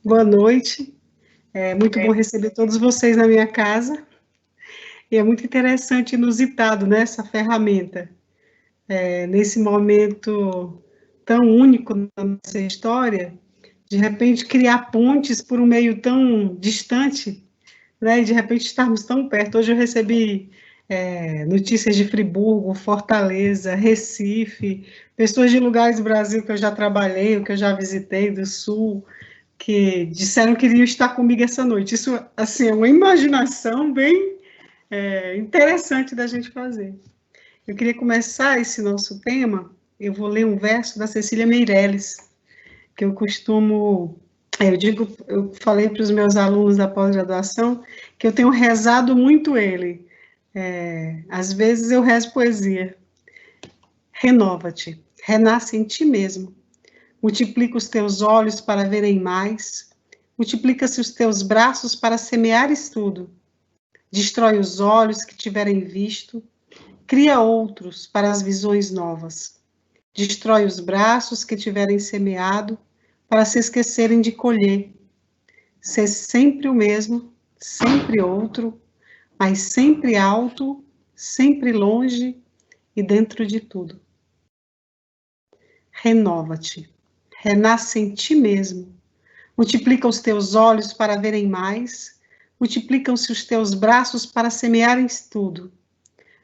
Boa noite. É muito bom receber todos vocês na minha casa. E é muito interessante, inusitado, né, essa ferramenta. Nesse momento tão único na nossa história, de repente criar pontes por um meio tão distante, né, e de repente estarmos tão perto. Hoje eu recebi notícias de Friburgo, Fortaleza, Recife, pessoas de lugares do Brasil que eu já trabalhei, que eu já visitei, do Sul, que disseram que iriam estar comigo essa noite. Isso, assim, é uma imaginação bem interessante da gente fazer. Eu queria começar esse nosso tema, eu vou ler um verso da Cecília Meirelles, que eu costumo, eu falei para os meus alunos da pós-graduação, que eu tenho rezado muito ele. Às vezes eu rezo poesia. Renova-te, renasce em ti mesmo. Multiplica os teus olhos para verem mais. Multiplica-se os teus braços para semeares tudo. Destrói os olhos que tiverem visto. Cria outros para as visões novas. Destrói os braços que tiverem semeado para se esquecerem de colher. Ser sempre o mesmo, sempre outro, mas sempre alto, sempre longe e dentro de tudo. Renova-te, renasce em ti mesmo. Multiplica os teus olhos para verem mais, multiplicam-se os teus braços para semearem tudo.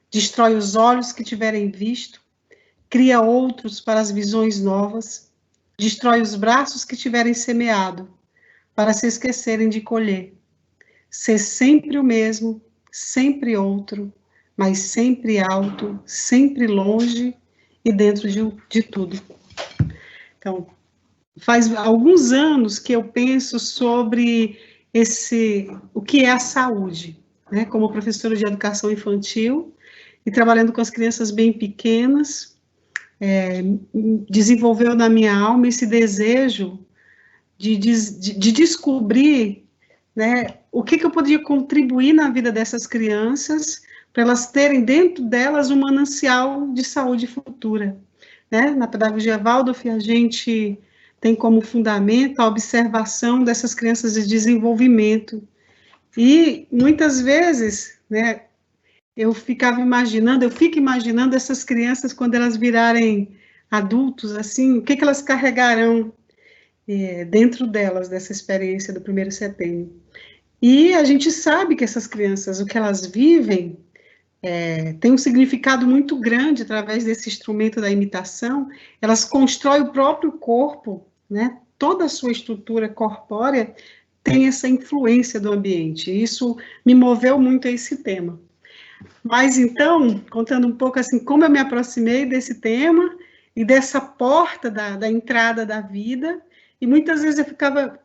Destrói os olhos que tiverem visto, cria outros para as visões novas, destrói os braços que tiverem semeado, para se esquecerem de colher. Ser sempre o mesmo, sempre outro, mas sempre alto, sempre longe e dentro de tudo. Então, faz alguns anos que eu penso sobre o que é a saúde, né? Como professora de educação infantil e trabalhando com as crianças bem pequenas, desenvolveu na minha alma esse desejo de descobrir, né, o que eu podia contribuir na vida dessas crianças para elas terem dentro delas um manancial de saúde futura, né? Na pedagogia Waldorf, a gente tem como fundamento a observação dessas crianças de desenvolvimento. E, muitas vezes, né, eu fico imaginando essas crianças quando elas virarem adultos, assim, o que elas carregarão dentro delas, dessa experiência do 1º de setembro. E a gente sabe que essas crianças, o que elas vivem, tem um significado muito grande através desse instrumento da imitação. Elas constroem o próprio corpo, né? Toda a sua estrutura corpórea tem essa influência do ambiente. Isso me moveu muito a esse tema. Mas então, contando um pouco assim, como eu me aproximei desse tema e dessa porta da entrada da vida, e muitas vezes eu ficava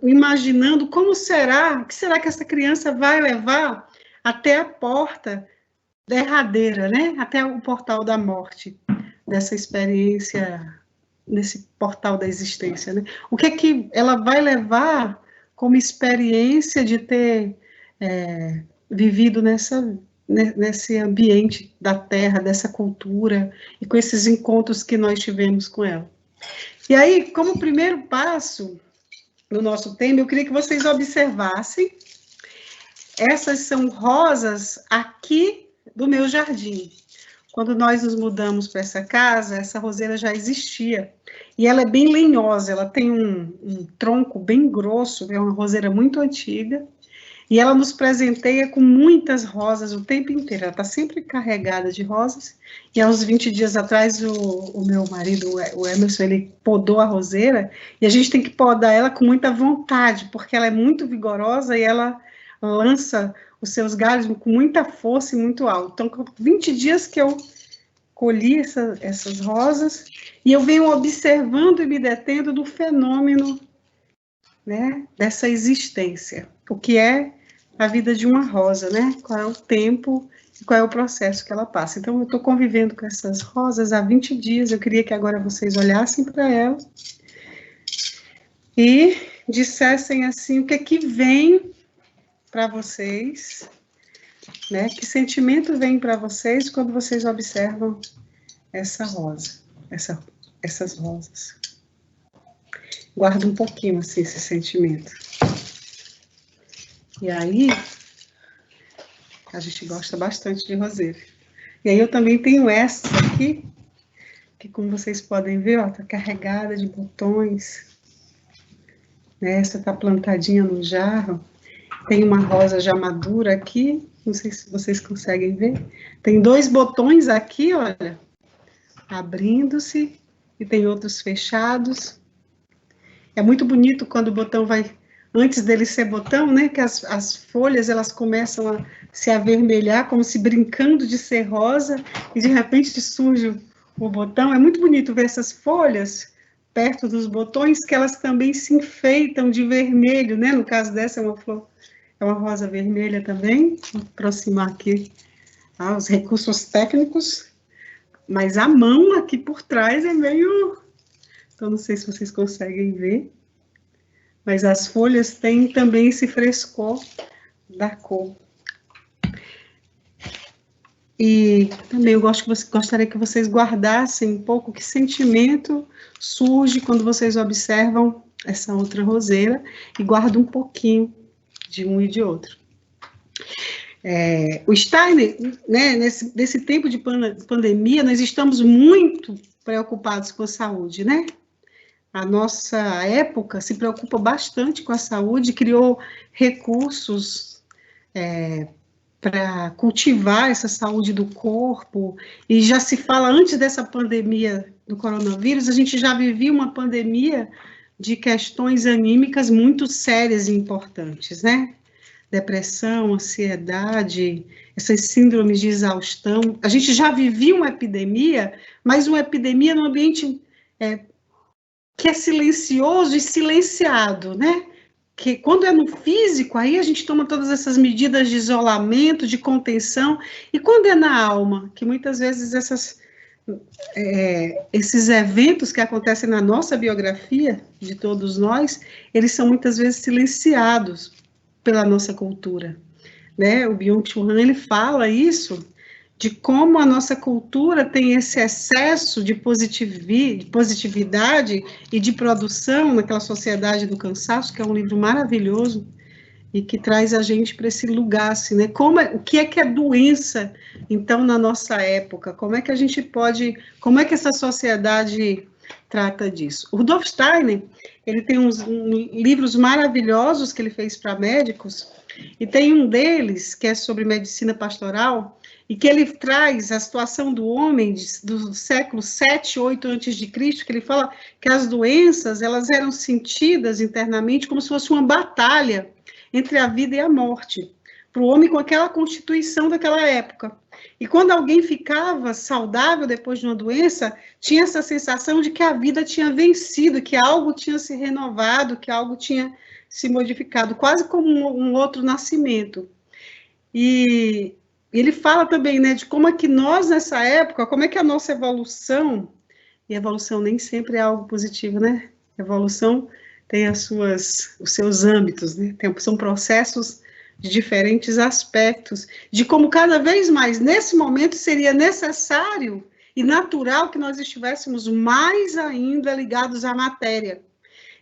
imaginando o que será que essa criança vai levar até a porta derradeira, né? Até o portal da morte, dessa experiência, nesse portal da existência, né? O que é que ela vai levar como experiência de ter vivido nesse ambiente da terra, dessa cultura, e com esses encontros que nós tivemos com ela. E aí, como primeiro passo no nosso tema, eu queria que vocês observassem, essas são rosas aqui do meu jardim. Quando nós nos mudamos para essa casa, essa roseira já existia, e ela é bem lenhosa, ela tem um tronco bem grosso, é uma roseira muito antiga, e ela nos presenteia com muitas rosas o tempo inteiro, ela está sempre carregada de rosas, e há uns 20 dias atrás o meu marido, o Emerson, ele podou a roseira, e a gente tem que podar ela com muita vontade, porque ela é muito vigorosa e ela lança os seus galhos com muita força e muito alto. Então, com 20 dias que eu colhi essas rosas, e eu venho observando e me detendo do fenômeno, né, dessa existência, o que é a vida de uma rosa, né, qual é o tempo e qual é o processo que ela passa. Então, eu estou convivendo com essas rosas há 20 dias, eu queria que agora vocês olhassem para elas e dissessem assim, o que é que vem para vocês, né, que sentimento vem para vocês quando vocês observam essa rosa, essas rosas. guardo um pouquinho, assim, esse sentimento. E aí, a gente gosta bastante de roseira. E aí eu também tenho essa aqui, que como vocês podem ver, ó, tá carregada de botões. Essa tá plantadinha no jarro. Tem uma rosa já madura aqui, não sei se vocês conseguem ver. Tem 2 botões aqui, olha, abrindo-se, e tem outros fechados. É muito bonito quando o botão vai, antes dele ser botão, né, que as folhas, elas começam a se avermelhar, como se brincando de ser rosa, e de repente surge o botão. É muito bonito ver essas folhas perto dos botões, que elas também se enfeitam de vermelho, né, no caso dessa é uma flor, é uma rosa vermelha também. Vou aproximar aqui os recursos técnicos, mas a mão aqui por trás é meio... Então, não sei se vocês conseguem ver, mas as folhas têm também esse frescor da cor. E também eu gostaria que vocês guardassem um pouco que sentimento surge quando vocês observam essa outra roseira e guardam um pouquinho de um e de outro. O Steiner, né, nesse tempo de pandemia, nós estamos muito preocupados com a saúde, né? A nossa época se preocupa bastante com a saúde, criou recursos para cultivar essa saúde do corpo, e já se fala, antes dessa pandemia do coronavírus, a gente já vivia uma pandemia de questões anímicas muito sérias e importantes, né? Depressão, ansiedade, essas síndromes de exaustão. A gente já vivia uma epidemia, mas uma epidemia num ambiente que é silencioso e silenciado, né? Que quando é no físico, aí a gente toma todas essas medidas de isolamento, de contenção, e quando é na alma, que muitas vezes esses eventos que acontecem na nossa biografia, de todos nós, eles são muitas vezes silenciados pela nossa cultura, né? O Byung-Chul Han, ele fala isso, de como a nossa cultura tem esse excesso de positividade e de produção naquela sociedade do cansaço, que é um livro maravilhoso, e que traz a gente para esse lugar, assim, né? O que é doença, então, na nossa época? Como é que a gente pode, como é que essa sociedade trata disso? O Rudolf Steiner, ele tem livros maravilhosos que ele fez para médicos, e tem um deles que é sobre medicina pastoral, e que ele traz a situação do homem do século 7, 8 antes de Cristo, que ele fala que as doenças, elas eram sentidas internamente como se fosse uma batalha entre a vida e a morte, para o homem com aquela constituição daquela época. E quando alguém ficava saudável depois de uma doença, tinha essa sensação de que a vida tinha vencido, que algo tinha se renovado, que algo tinha se modificado, quase como um outro nascimento. E ele fala também, né, de como é que nós, nessa época, como é que a nossa evolução, e evolução nem sempre é algo positivo, né? Evolução tem os seus âmbitos, né? São processos de diferentes aspectos, de como cada vez mais, nesse momento, seria necessário e natural que nós estivéssemos mais ainda ligados à matéria.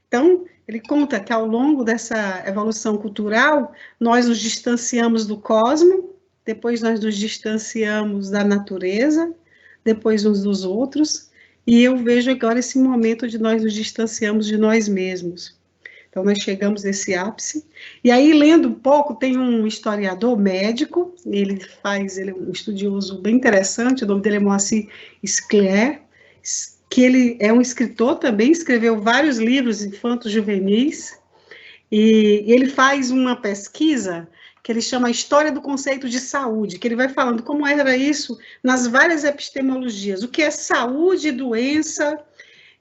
Então, ele conta que ao longo dessa evolução cultural, nós nos distanciamos do cosmos, depois nós nos distanciamos da natureza, depois uns dos outros, e eu vejo agora esse momento de nós nos distanciamos de nós mesmos. Então, nós chegamos nesse ápice. E aí, lendo um pouco, tem um historiador médico, ele é um estudioso bem interessante, o nome dele é Moacir Scler, que ele é um escritor também, escreveu vários livros infantos juvenis, e ele faz uma pesquisa que ele chama a História do Conceito de Saúde, que ele vai falando como era isso nas várias epistemologias, o que é saúde e doença,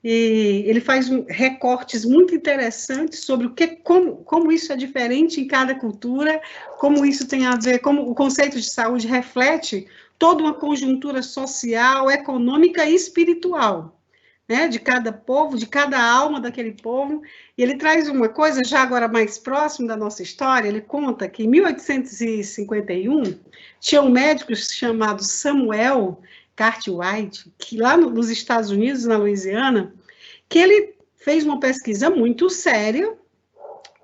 e ele faz recortes muito interessantes sobre como isso é diferente em cada cultura, como isso tem a ver, como o conceito de saúde reflete toda uma conjuntura social, econômica e espiritual, né, de cada povo, de cada alma daquele povo. E ele traz uma coisa, já agora mais próximo da nossa história, ele conta que em 1851, tinha um médico chamado Samuel Cartwright, que lá nos Estados Unidos, na Louisiana, que ele fez uma pesquisa muito séria,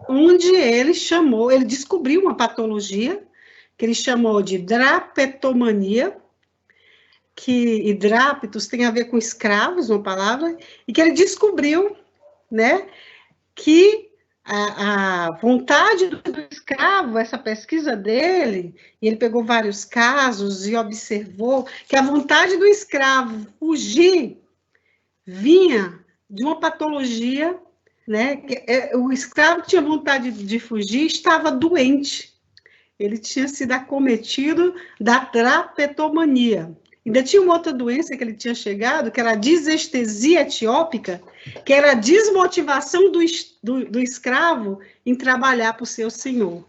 onde ele descobriu uma patologia que ele chamou de drapetomania, que drápetos tem a ver com escravos, uma palavra, e que ele descobriu, né, que a vontade do escravo, essa pesquisa dele, e ele pegou vários casos e observou que a vontade do escravo fugir vinha de uma patologia, né? O escravo tinha vontade de fugir, estava doente. Ele tinha sido acometido da drapetomania. Ainda tinha uma outra doença que ele tinha chegado, que era a disestesia etiópica, que era a desmotivação do escravo em trabalhar para o seu senhor.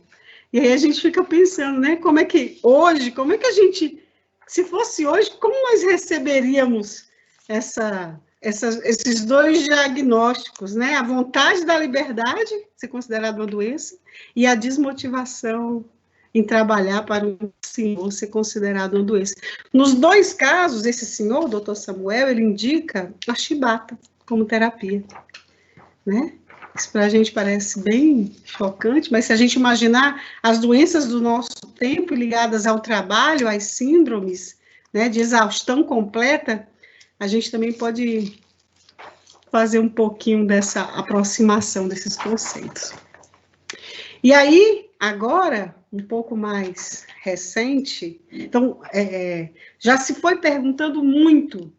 E aí a gente fica pensando, né? Como é que a gente, se fosse hoje, como nós receberíamos esses dois diagnósticos, né? A vontade da liberdade, ser considerada uma doença, e a desmotivação em trabalhar para o senhor ser considerado uma doença. Nos dois casos, esse senhor, o doutor Samuel, ele indica a chibata como terapia, né? Isso para a gente parece bem chocante, mas se a gente imaginar as doenças do nosso tempo ligadas ao trabalho, às síndromes, né, de exaustão completa, a gente também pode fazer um pouquinho dessa aproximação desses conceitos. E aí, agora, um pouco mais recente, então, já se foi perguntando muito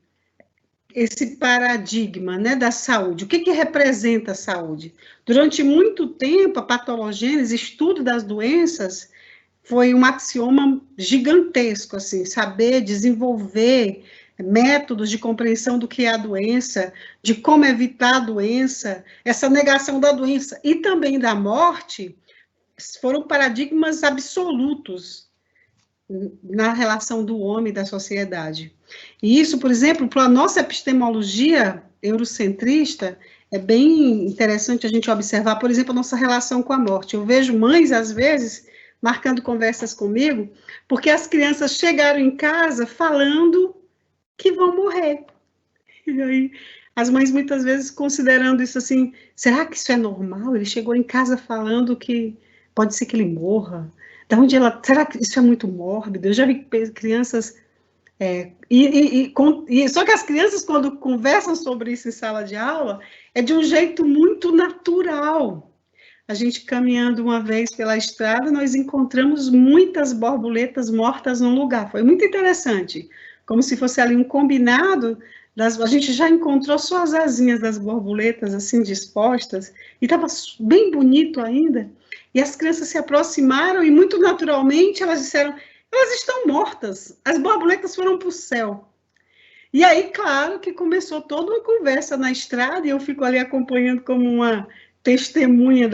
esse paradigma, né, da saúde. O que representa a saúde? Durante muito tempo, a patologênese, estudo das doenças, foi um axioma gigantesco, assim, saber desenvolver métodos de compreensão do que é a doença, de como evitar a doença, essa negação da doença e também da morte, foram paradigmas absolutos na relação do homem e da sociedade. E isso, por exemplo, para a nossa epistemologia eurocentrista, é bem interessante a gente observar, por exemplo, a nossa relação com a morte. Eu vejo mães, às vezes, marcando conversas comigo, porque as crianças chegaram em casa falando que vão morrer. E aí, as mães muitas vezes considerando isso assim, será que isso é normal? Ele chegou em casa falando que pode ser que ele morra. Da onde será que isso é muito mórbido? Eu já vi crianças... só que as crianças, quando conversam sobre isso em sala de aula, é de um jeito muito natural. A gente caminhando uma vez pela estrada, nós encontramos muitas borboletas mortas num lugar. Foi muito interessante. Como se fosse ali um combinado, a gente já encontrou só as asinhas das borboletas, assim, dispostas, e estava bem bonito ainda. E as crianças se aproximaram e, muito naturalmente, elas disseram, elas estão mortas, as borboletas foram para o céu. E aí, claro, que começou toda uma conversa na estrada, e eu fico ali acompanhando como uma testemunha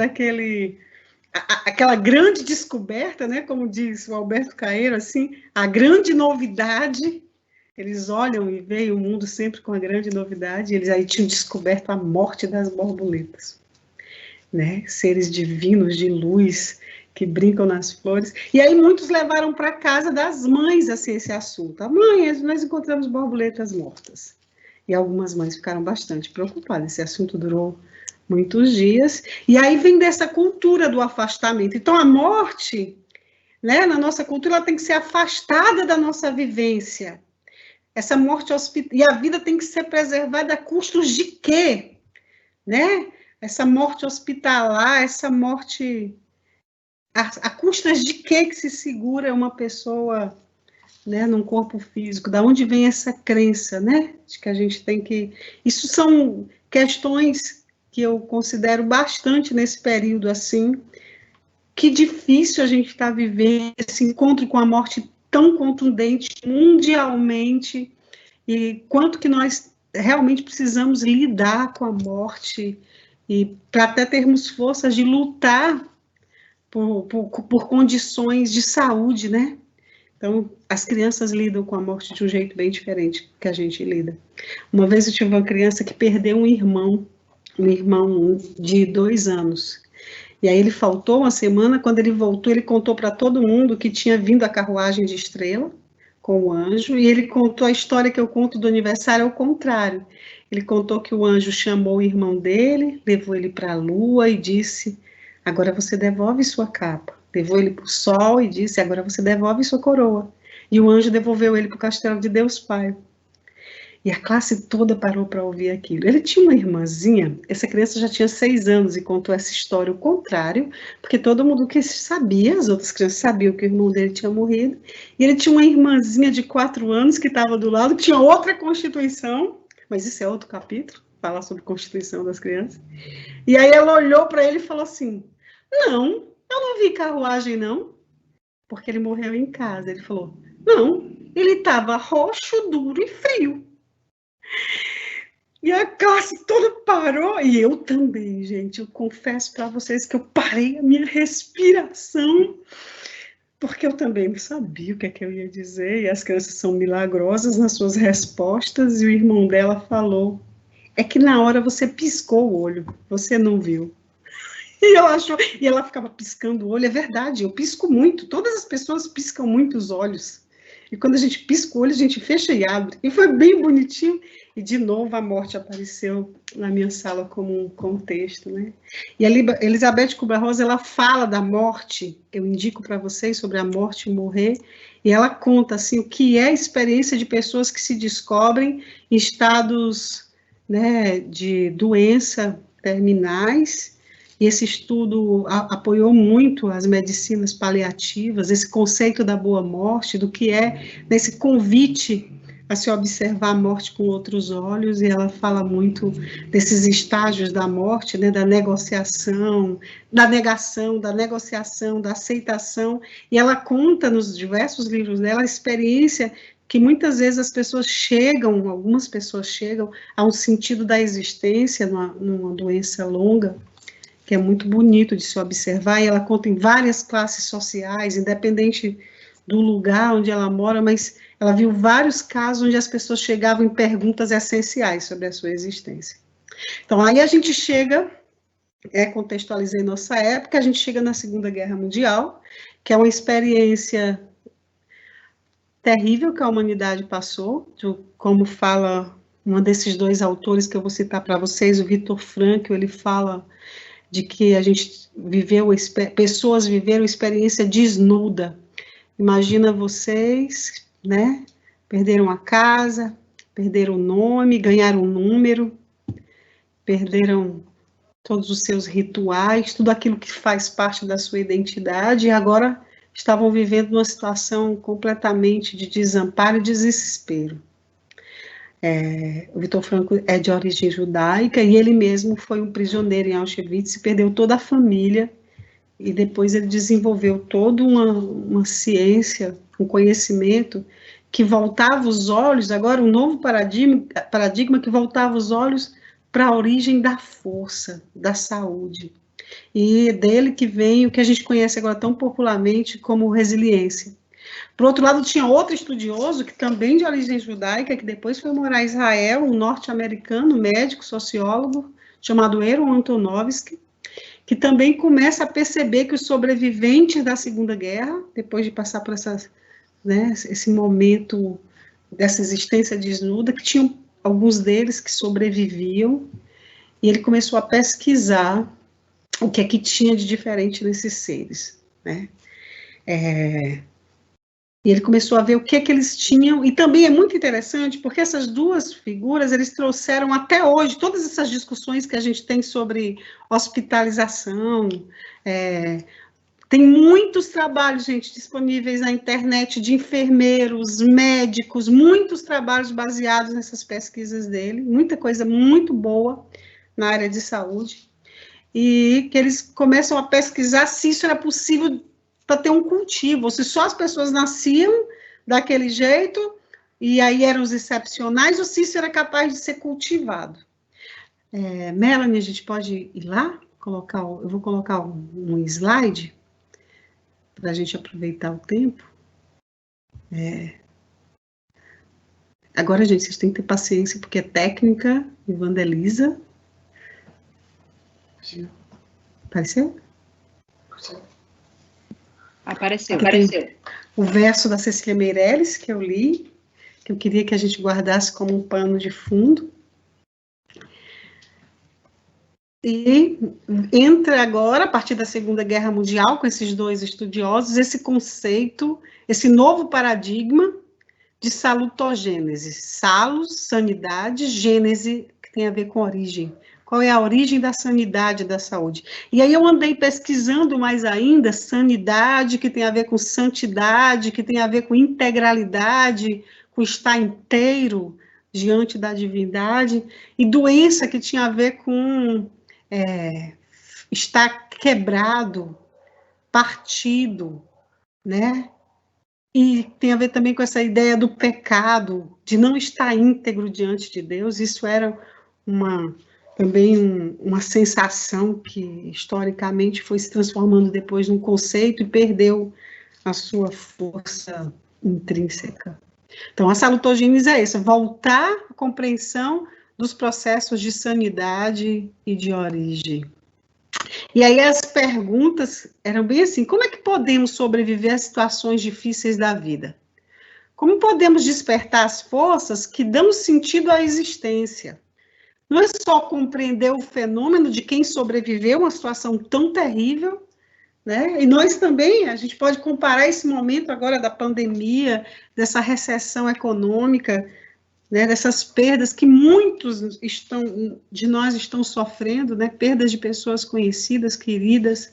aquela grande descoberta, né, como diz o Alberto Caeiro, assim, a grande novidade. Eles olham e veem o mundo sempre com a grande novidade, eles aí tinham descoberto a morte das borboletas, né? Seres divinos de luz que brincam nas flores. E aí muitos levaram para casa das mães assim, esse assunto. A mãe, nós encontramos borboletas mortas. E algumas mães ficaram bastante preocupadas. Esse assunto durou muitos dias. E aí vem dessa cultura do afastamento. Então a morte, né, na nossa cultura, ela tem que ser afastada da nossa vivência. Essa morte e a vida tem que ser preservada a custos de quê? Né? Essa morte hospitalar, essa morte... A custas de quê que se segura uma pessoa, né, num corpo físico? Da onde vem essa crença, né? De que a gente tem que... Isso são questões que eu considero bastante nesse período, assim, que difícil a gente está vivendo esse encontro com a morte tão contundente mundialmente, e quanto que nós realmente precisamos lidar com a morte, e para até termos forças de lutar por condições de saúde, né? Então, as crianças lidam com a morte de um jeito bem diferente que a gente lida. Uma vez eu tive uma criança que perdeu um irmão de 2 anos. E aí ele faltou uma semana, quando ele voltou, ele contou para todo mundo que tinha vindo a carruagem de Estrela, com o anjo, e ele contou a história que eu conto do aniversário ao contrário. Ele contou que o anjo chamou o irmão dele, levou ele para a lua e disse, agora você devolve sua capa. Levou ele para o sol e disse, agora você devolve sua coroa. E o anjo devolveu ele para o castelo de Deus Pai. E a classe toda parou para ouvir aquilo. Ele tinha uma irmãzinha, essa criança já tinha 6 anos e contou essa história o contrário, porque todo mundo que sabia, as outras crianças sabiam que o irmão dele tinha morrido, e ele tinha uma irmãzinha de 4 anos que estava do lado, que tinha outra constituição, mas isso é outro capítulo, falar sobre constituição das crianças. E aí ela olhou para ele e falou assim, não, eu não vi carruagem não, porque ele morreu em casa. Ele falou, não, ele estava roxo, duro e frio. E a classe toda parou, e eu também, gente, eu confesso para vocês que eu parei a minha respiração, porque eu também não sabia o que é que eu ia dizer, e as crianças são milagrosas nas suas respostas, e o irmão dela falou, é que na hora você piscou o olho, você não viu. E ela ficava piscando o olho, é verdade, eu pisco muito, todas as pessoas piscam muito os olhos, e quando a gente pisca o olho, a gente fecha e abre, e foi bem bonitinho, e de novo a morte apareceu na minha sala como um contexto, né? E a Elizabeth Kubler-Ross, ela fala da morte, eu indico para vocês sobre a morte e morrer, e ela conta, assim, o que é a experiência de pessoas que se descobrem em estados, né, de doença terminais, e esse estudo apoiou muito as medicinas paliativas, esse conceito da boa morte, do que é nesse convite a se observar a morte com outros olhos, e ela fala muito desses estágios da morte, né, da negociação, da negação, da negociação, da aceitação, e ela conta nos diversos livros dela a experiência que muitas vezes as pessoas chegam, algumas pessoas chegam a um sentido da existência numa doença longa, que é muito bonito de se observar, e ela conta em várias classes sociais, independente do lugar onde ela mora, mas ela viu vários casos onde as pessoas chegavam em perguntas essenciais sobre a sua existência. Então, aí a gente chega, contextualizei nossa época, a gente chega na Segunda Guerra Mundial, que é uma experiência terrível que a humanidade passou, como fala um desses 2 autores que eu vou citar para vocês, o Viktor Frankl, ele fala de que a gente viveu, pessoas viveram experiência desnuda. Imagina vocês, né, perderam a casa, perderam o nome, ganharam um número, perderam todos os seus rituais, tudo aquilo que faz parte da sua identidade, e agora estavam vivendo uma situação completamente de desamparo e desespero. O Viktor Frankl é de origem judaica, e ele mesmo foi um prisioneiro em Auschwitz, e perdeu toda a família, e depois ele desenvolveu toda uma ciência, um conhecimento, que voltava os olhos, agora um novo paradigma que voltava os olhos para a origem da força, da saúde. E dele que vem o que a gente conhece agora tão popularmente como resiliência. Por outro lado, tinha outro estudioso, que também de origem judaica, que depois foi morar em Israel, um norte-americano, médico, sociólogo, chamado Aaron Antonovsky, que também começa a perceber que os sobreviventes da Segunda Guerra, depois de passar por esse momento dessa existência desnuda, que tinham alguns deles que sobreviviam, e ele começou a pesquisar o que é que tinha de diferente nesses seres, né? E ele começou a ver o que é que eles tinham, e também é muito interessante, porque essas 2 figuras, eles trouxeram até hoje, todas essas discussões que a gente tem sobre hospitalização, tem muitos trabalhos, gente, disponíveis na internet, de enfermeiros, médicos, muitos trabalhos baseados nessas pesquisas dele, muita coisa muito boa na área de saúde, e que eles começam a pesquisar se isso era possível para ter um cultivo, ou se só as pessoas nasciam daquele jeito, e aí eram os excepcionais, ou se isso era capaz de ser cultivado. Melanie, a gente pode ir lá? Eu vou colocar um slide, para a gente aproveitar o tempo. Agora, gente, vocês têm que ter paciência, porque é técnica e vandaliza. Apareceu? Apareceu. o verso da Cecília Meirelles, que eu li, que eu queria que a gente guardasse como um pano de fundo. E entra agora, a partir da Segunda Guerra Mundial, com esses dois estudiosos, esse conceito, esse novo paradigma de salutogênese. Salos, sanidade, gênese, que tem a ver com origem. Qual é a origem da sanidade da saúde? E aí eu andei pesquisando mais ainda, sanidade, que tem a ver com santidade, que tem a ver com integralidade, com estar inteiro diante da divindade, e doença, que tinha a ver com estar quebrado, partido, né? E tem a ver também com essa ideia do pecado, de não estar íntegro diante de Deus. Isso era também uma sensação que, historicamente, foi se transformando depois num conceito e perdeu a sua força intrínseca. Então, a salutogênese é essa, voltar à compreensão dos processos de sanidade e de origem. E aí as perguntas eram bem assim: como é que podemos sobreviver a situações difíceis da vida? Como podemos despertar as forças que dão sentido à existência? Não é só compreender o fenômeno de quem sobreviveu a uma situação tão terrível, né? E nós também, a gente pode comparar esse momento agora da pandemia, dessa recessão econômica, né, dessas perdas que muitos de nós estão sofrendo, né, perdas de pessoas conhecidas, queridas,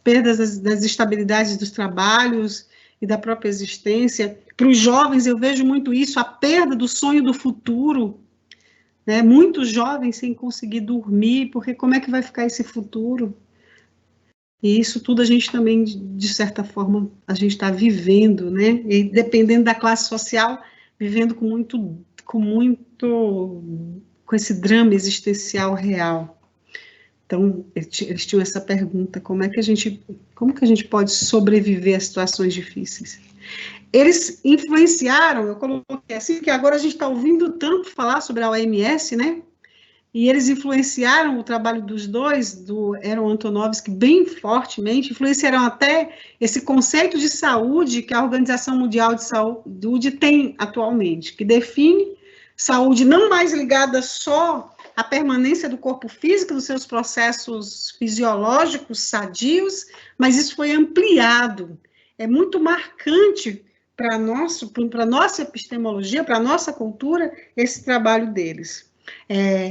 perdas das estabilidades dos trabalhos e da própria existência. Para os jovens, eu vejo muito isso, a perda do sonho do futuro, né, muitos jovens sem conseguir dormir, porque como é que vai ficar esse futuro? E isso tudo a gente também, de certa forma, a gente está vivendo, né, e dependendo da classe social, vivendo com esse drama existencial real. Então, eles tinham essa pergunta: como que a gente pode sobreviver a situações difíceis? Eles influenciaram, eu coloquei assim, que agora a gente está ouvindo tanto falar sobre a OMS, né? E eles influenciaram o trabalho dos dois, do Aaron Antonovsky, bem fortemente, influenciaram até esse conceito de saúde que a Organização Mundial de Saúde tem atualmente, que define saúde não mais ligada só à permanência do corpo físico, dos seus processos fisiológicos sadios, mas isso foi ampliado. É muito marcante para a nossa epistemologia, para a nossa cultura, esse trabalho deles.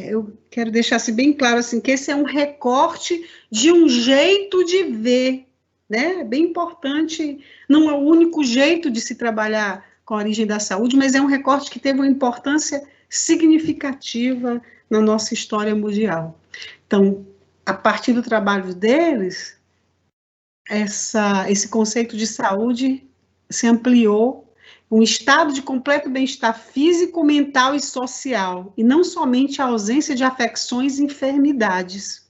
Eu quero deixar assim, bem claro assim, que esse é um recorte de um jeito de ver, né? É bem importante, não é o único jeito de se trabalhar com a origem da saúde, mas é um recorte que teve uma importância significativa na nossa história mundial. Então, a partir do trabalho deles, esse conceito de saúde se ampliou, um estado de completo bem-estar físico, mental e social, e não somente a ausência de afecções e enfermidades.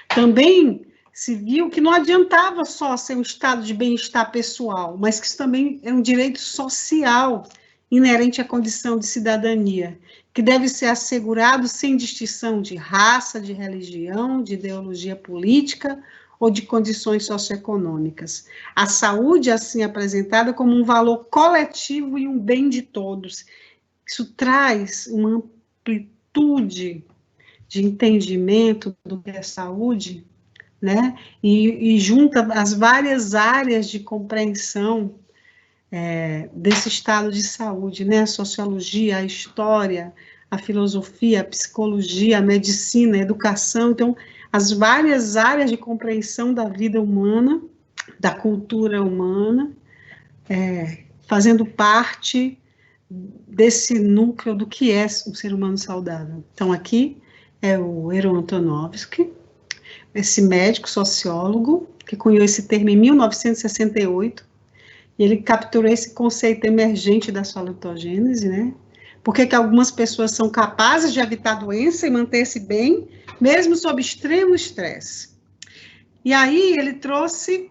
Também se viu que não adiantava só ser um estado de bem-estar pessoal, mas que isso também é um direito social inerente à condição de cidadania, que deve ser assegurado sem distinção de raça, de religião, de ideologia política ou de condições socioeconômicas. A saúde, assim apresentada como um valor coletivo e um bem de todos. Isso traz uma amplitude de entendimento do que é saúde, né? E junta as várias áreas de compreensão desse estado de saúde, né? A sociologia, a história, a filosofia, a psicologia, a medicina, a educação. Então, as várias áreas de compreensão da vida humana, da cultura humana, fazendo parte desse núcleo do que é um ser humano saudável. Então, aqui é o Aaron Antonovsky, esse médico sociólogo, que cunhou esse termo em 1968, e ele capturou esse conceito emergente da salutogênese, né? Por que algumas pessoas são capazes de evitar a doença e manter-se bem, mesmo sob extremo estresse. E aí ele trouxe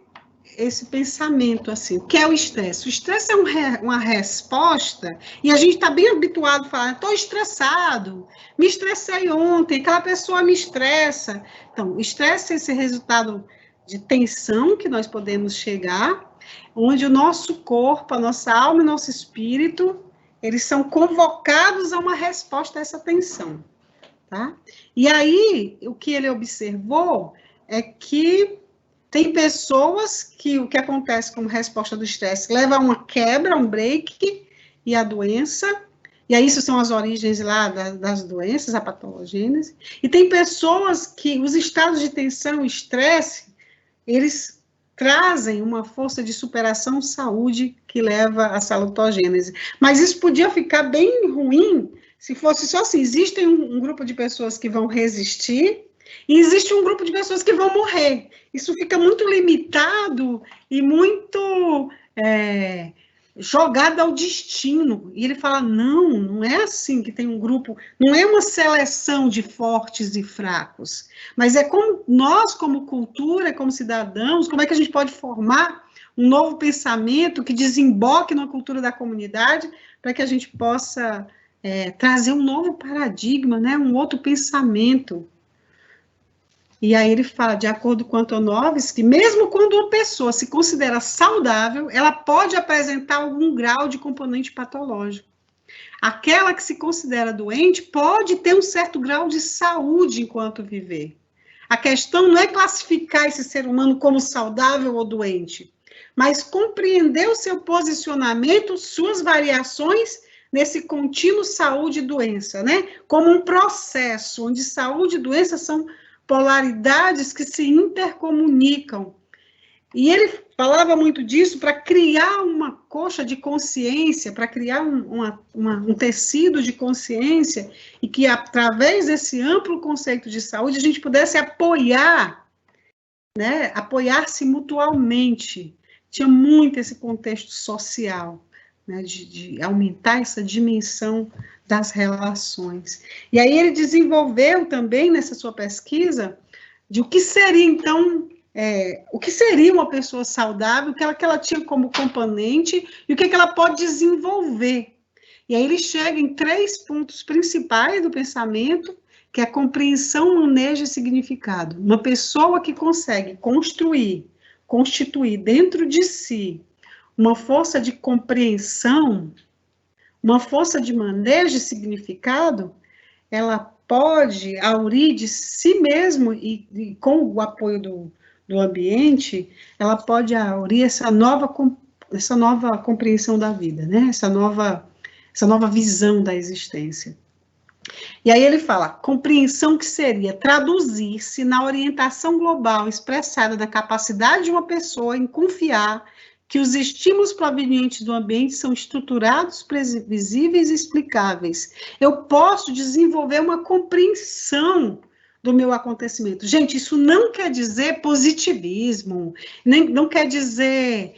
esse pensamento, assim, o que é o estresse? O estresse é uma resposta, e a gente está bem habituado a falar: estou estressado, me estressei ontem, aquela pessoa me estressa. Então, o estresse é esse resultado de tensão que nós podemos chegar, onde o nosso corpo, a nossa alma e o nosso espírito, eles são convocados a uma resposta a essa tensão, tá? E aí, o que ele observou é que tem pessoas que o que acontece como resposta do estresse leva a uma quebra, um break, e a doença, e aí isso são as origens lá das doenças, a patogênese, e tem pessoas que os estados de tensão e estresse, eles trazem uma força de superação, saúde, que leva à salutogênese. Mas isso podia ficar bem ruim se fosse só assim, existe um grupo de pessoas que vão resistir, e existe um grupo de pessoas que vão morrer. Isso fica muito limitado e muito jogado ao destino. E ele fala, não é assim que tem um grupo, não é uma seleção de fortes e fracos, mas é como nós, como cultura, como cidadãos, como é que a gente pode formar um novo pensamento que desemboque na cultura da comunidade, para que a gente possa trazer um novo paradigma, né, um outro pensamento. E aí ele fala, de acordo com Antonovsky, mesmo quando uma pessoa se considera saudável, ela pode apresentar algum grau de componente patológico. Aquela que se considera doente pode ter um certo grau de saúde enquanto viver. A questão não é classificar esse ser humano como saudável ou doente, mas compreender o seu posicionamento, suas variações nesse contínuo saúde e doença, né? Como um processo onde saúde e doença são polaridades que se intercomunicam. E ele falava muito disso para criar uma coxa de consciência, para criar um tecido de consciência, e que, através desse amplo conceito de saúde, a gente pudesse apoiar, né, apoiar-se mutualmente. Tinha muito esse contexto social, né, de aumentar essa dimensão das relações. E aí ele desenvolveu também, nessa sua pesquisa, de o que seria, então, o que seria uma pessoa saudável, o que ela tinha como componente, e o que ela pode desenvolver. E aí ele chega em 3 pontos principais do pensamento, que é a compreensão, manejo e significado. Uma pessoa que consegue constituir dentro de si uma força de compreensão, uma força de manejo e significado, ela pode aurir de si mesmo e com o apoio do ambiente, ela pode aurir essa nova compreensão da vida, né? Essa nova visão da existência. E aí ele fala, compreensão que seria traduzir-se na orientação global expressada na capacidade de uma pessoa em confiar que os estímulos provenientes do ambiente são estruturados, previsíveis e explicáveis. Eu posso desenvolver uma compreensão do meu acontecimento. Gente, isso não quer dizer positivismo, não quer dizer,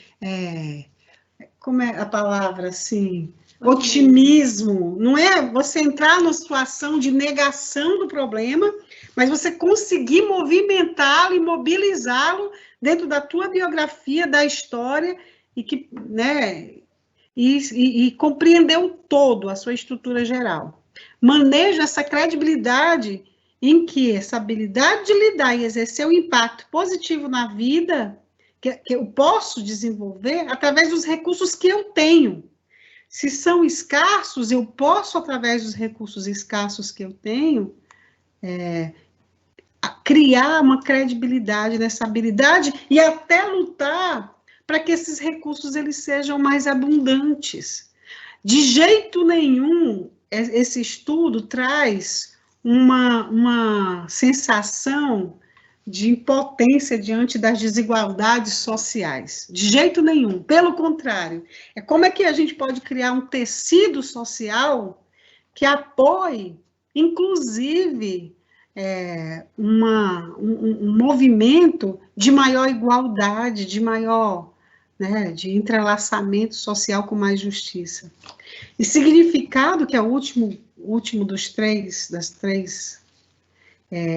como é a palavra, assim, otimismo. Não é você entrar numa situação de negação do problema, mas você conseguir movimentá-lo e mobilizá-lo dentro da tua biografia, da história, e que, né, e compreender o todo, a sua estrutura geral. Manejo essa credibilidade em que essa habilidade de lidar e exercer um impacto positivo na vida, que eu posso desenvolver através dos recursos que eu tenho. Se são escassos, eu posso, através dos recursos escassos que eu tenho, criar uma credibilidade nessa habilidade e até lutar para que esses recursos eles sejam mais abundantes. De jeito nenhum, esse estudo traz uma sensação de impotência diante das desigualdades sociais. De jeito nenhum. Pelo contrário, é como é que a gente pode criar um tecido social que apoie, inclusive, um movimento de maior igualdade, de maior, né, de entrelaçamento social com mais justiça. E significado, que é o último das três,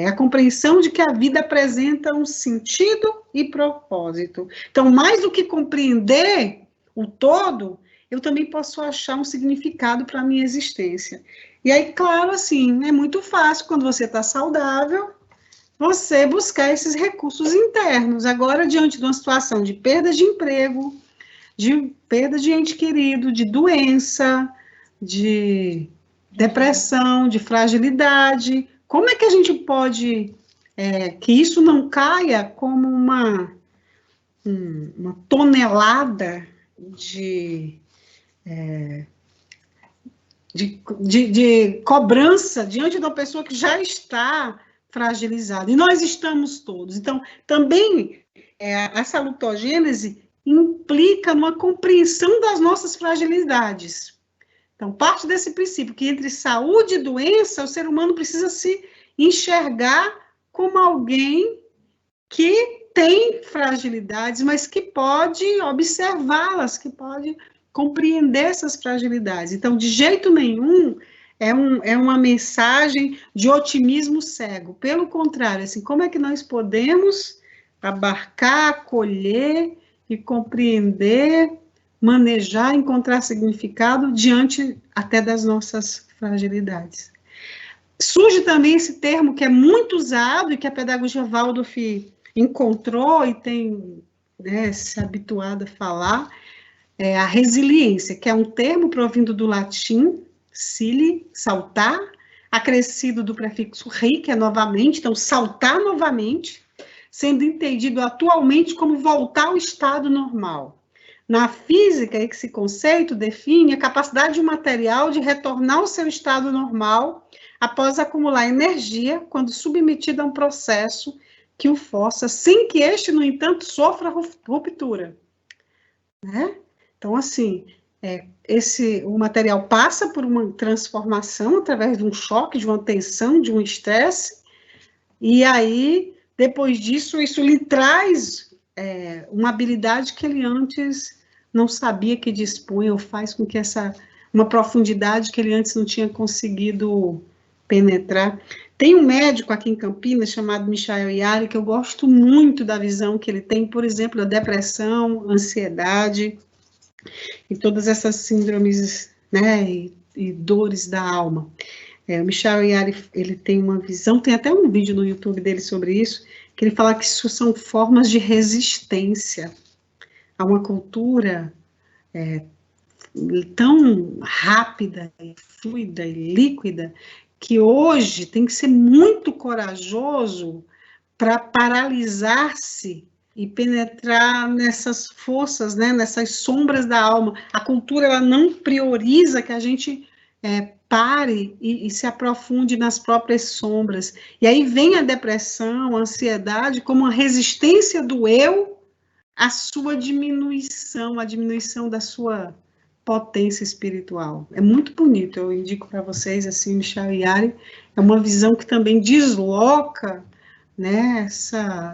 a compreensão de que a vida apresenta um sentido e propósito. Então, mais do que compreender o todo, eu também posso achar um significado para a minha existência. E aí, claro, assim, é muito fácil quando você está saudável, você buscar esses recursos internos. Agora, diante de uma situação de perda de emprego, de perda de ente querido, de doença, de depressão, de fragilidade, como é que a gente pode que isso não caia como uma tonelada de cobrança diante de uma pessoa que já está fragilizada, e nós estamos todos. Então, também, essa lutogênese implica numa compreensão das nossas fragilidades. Então, parte desse princípio que entre saúde e doença, o ser humano precisa se enxergar como alguém que tem fragilidades, mas que pode observá-las, que pode compreender essas fragilidades. Então, de jeito nenhum, é uma mensagem de otimismo cego. Pelo contrário, assim, como é que nós podemos abarcar, acolher e compreender, manejar, encontrar significado diante até das nossas fragilidades. Surge também esse termo que é muito usado e que a pedagogia Waldorf encontrou e tem, né, se habituado a falar, a resiliência, que é um termo provindo do latim, sili, saltar, acrescido do prefixo ri, que é novamente, então saltar novamente, sendo entendido atualmente como voltar ao estado normal. Na física, esse conceito define a capacidade de um material de retornar ao seu estado normal após acumular energia quando submetido a um processo que o força, sem que este, no entanto, sofra ruptura. Né? Então, assim, o material passa por uma transformação através de um choque, de uma tensão, de um estresse, e aí, depois disso, isso lhe traz uma habilidade que ele antes não sabia que dispunha, ou faz com que uma profundidade que ele antes não tinha conseguido penetrar. Tem um médico aqui em Campinas chamado Michael Yari, que eu gosto muito da visão que ele tem, por exemplo, da depressão, ansiedade e todas essas síndromes, né, e dores da alma. O Michael Yari, ele tem uma visão, tem até um vídeo no YouTube dele sobre isso, que ele fala que isso são formas de resistência a uma cultura tão rápida, e fluida e líquida, que hoje tem que ser muito corajoso para paralisar-se e penetrar nessas forças, né, nessas sombras da alma. A cultura, ela não prioriza que a gente pare e se aprofunde nas próprias sombras. E aí vem a depressão, a ansiedade, como uma resistência do eu à sua diminuição, a diminuição da sua potência espiritual. É muito bonito, eu indico para vocês, assim, Michael Yari, é uma visão que também desloca, né,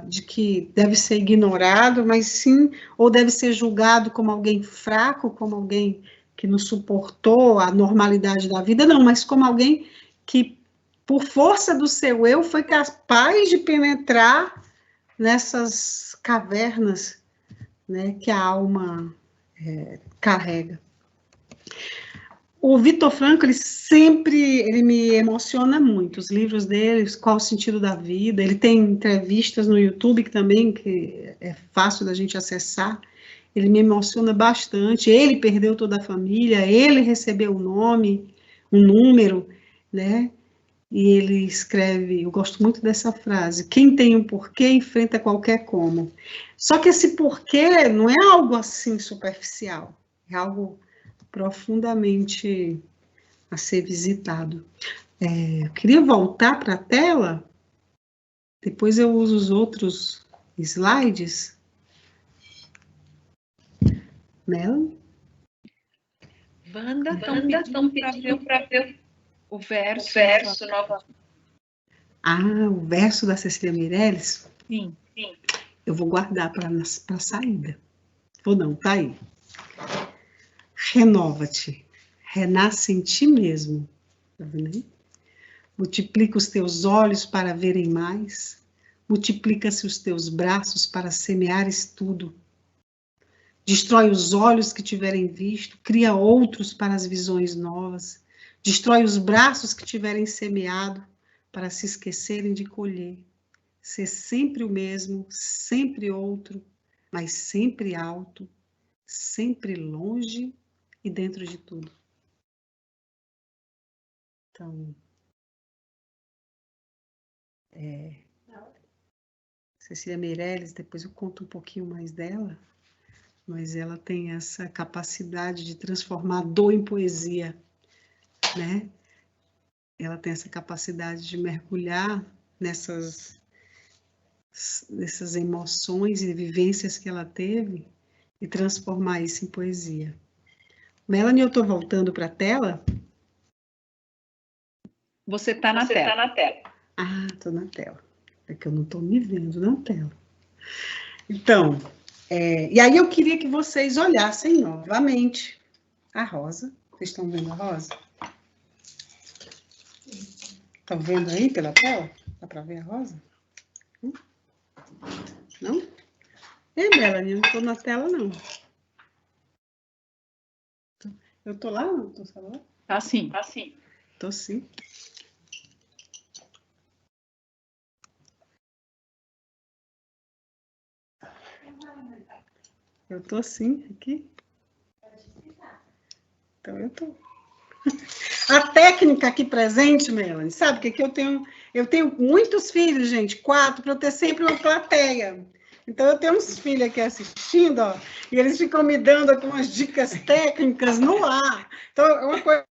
de que deve ser ignorado, mas sim, ou deve ser julgado como alguém fraco, como alguém que não suportou a normalidade da vida, não, mas como alguém que, por força do seu eu, foi capaz de penetrar nessas cavernas, né, que a alma carrega. O Viktor Frankl, ele me emociona muito, os livros dele, Qual o Sentido da Vida, ele tem entrevistas no YouTube também, que é fácil da gente acessar, ele me emociona bastante, ele perdeu toda a família, ele recebeu um número, né, e ele escreve, eu gosto muito dessa frase, quem tem um porquê enfrenta qualquer como. Só que esse porquê não é algo assim superficial, é algo profundamente a ser visitado. Eu queria voltar para a tela, depois eu uso os outros slides. Melanie? Wanda, estão pedindo para ver o verso nova. O verso da Cecília Meirelles? Sim. Eu vou guardar para a saída. Ou não, tá aí. Renova-te, renasce em ti mesmo. Tá vendo aí? Multiplica os teus olhos para verem mais, multiplica-se os teus braços para semeares tudo. Destrói os olhos que tiverem visto, cria outros para as visões novas. Destrói os braços que tiverem semeado, para se esquecerem de colher. ser sempre o mesmo, sempre outro, mas sempre alto, sempre longe e dentro de tudo. Então, Cecília Meirelles, depois eu conto um pouquinho mais dela, mas ela tem essa capacidade de transformar dor em poesia, né? Ela tem essa capacidade de mergulhar nessas emoções e vivências que ela teve e transformar isso em poesia. Melanie, eu estou voltando para a tela? Você está na tela. Tá na tela. Ah, estou na tela. É que eu não estou me vendo na tela. Então, e aí eu queria que vocês olhassem novamente a rosa. Vocês estão vendo a rosa? Estão vendo aí pela tela? Dá para ver a rosa? Não? Melanie, eu não estou na tela, não. Eu estou lá ou não estou falando? Tá sim. Tá sim. Estou sim. Eu estou sim, aqui. Então, eu estou. A técnica aqui presente, Melanie, sabe que eu tenho muitos filhos, gente, 4, para eu ter sempre uma plateia. Então, eu tenho uns filhos aqui assistindo, ó, e eles ficam me dando algumas dicas técnicas no ar. Então, é uma coisa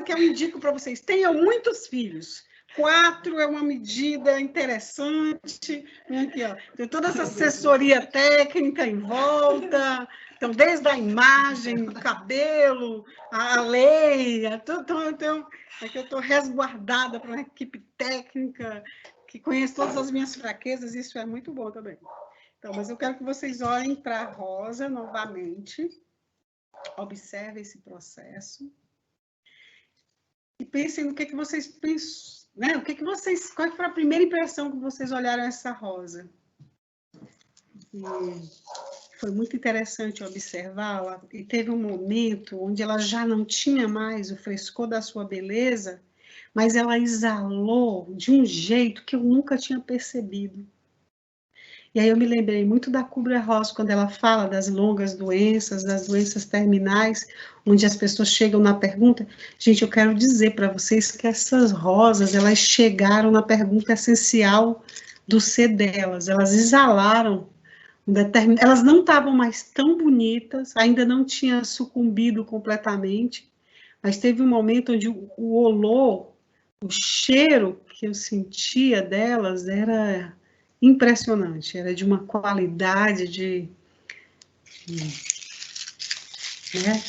que eu indico para vocês. Tenham muitos filhos. 4 é uma medida interessante. Aqui, ó, tem toda essa assessoria técnica em volta. Então, desde a imagem, o cabelo, a lei, então, aqui eu estou resguardada para uma equipe técnica que conhece todas as minhas fraquezas, isso é muito bom também. Então, mas eu quero que vocês olhem para a rosa novamente, observem esse processo e pensem no que vocês pensam, né? Qual foi a primeira impressão que vocês olharam essa rosa? E foi muito interessante observá-la, e teve um momento onde ela já não tinha mais o frescor da sua beleza, mas ela exalou de um jeito que eu nunca tinha percebido. E aí eu me lembrei muito da Kübler-Ross, quando ela fala das longas doenças, das doenças terminais, onde as pessoas chegam na pergunta. Gente, eu quero dizer para vocês que essas rosas, elas chegaram na pergunta essencial do ser delas, elas exalaram. Elas não estavam mais tão bonitas, ainda não tinha sucumbido completamente, mas teve um momento onde o olor, o cheiro que eu sentia delas era impressionante, era de uma qualidade né?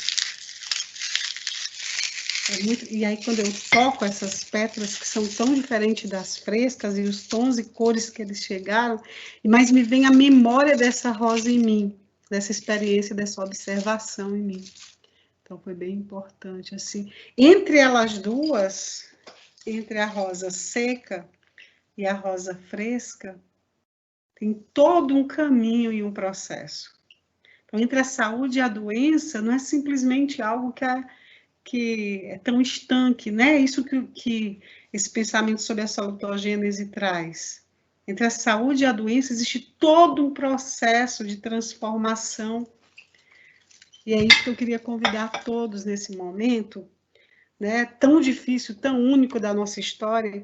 E aí, quando eu toco essas pétalas que são tão diferentes das frescas, e os tons e cores que eles chegaram, mas me vem a memória dessa rosa em mim, dessa experiência, dessa observação em mim. Então, foi bem importante, assim. Entre elas duas, entre a rosa seca e a rosa fresca, tem todo um caminho e um processo. Então, entre a saúde e a doença, não é simplesmente algo que é tão estanque, né? Isso que esse pensamento sobre a salutogênese traz. Entre a saúde e a doença existe todo um processo de transformação. E é isso que eu queria convidar todos nesse momento, né? Tão difícil, tão único da nossa história.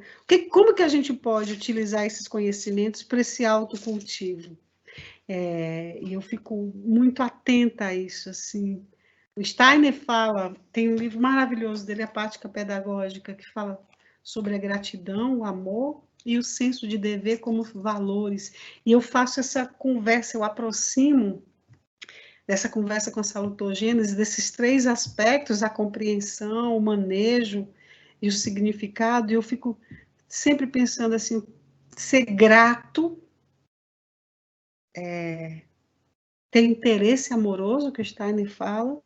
Como que a gente pode utilizar esses conhecimentos para esse autocultivo? E eu fico muito atenta a isso, assim. O Steiner fala, tem um livro maravilhoso dele, A Prática Pedagógica, que fala sobre a gratidão, o amor e o senso de dever como valores. E eu faço essa conversa, eu aproximo dessa conversa com a salutogênese, desses 3 aspectos, a compreensão, o manejo e o significado, e eu fico sempre pensando assim, ser grato, ter interesse amoroso, que o Steiner fala,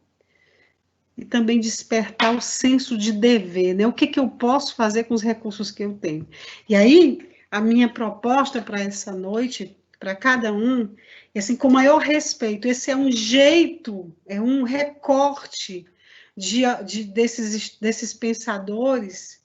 e também despertar o senso de dever, né? O que eu posso fazer com os recursos que eu tenho? E aí, a minha proposta para essa noite, para cada um, é assim, com o maior respeito, esse é um jeito, é um recorte desses pensadores,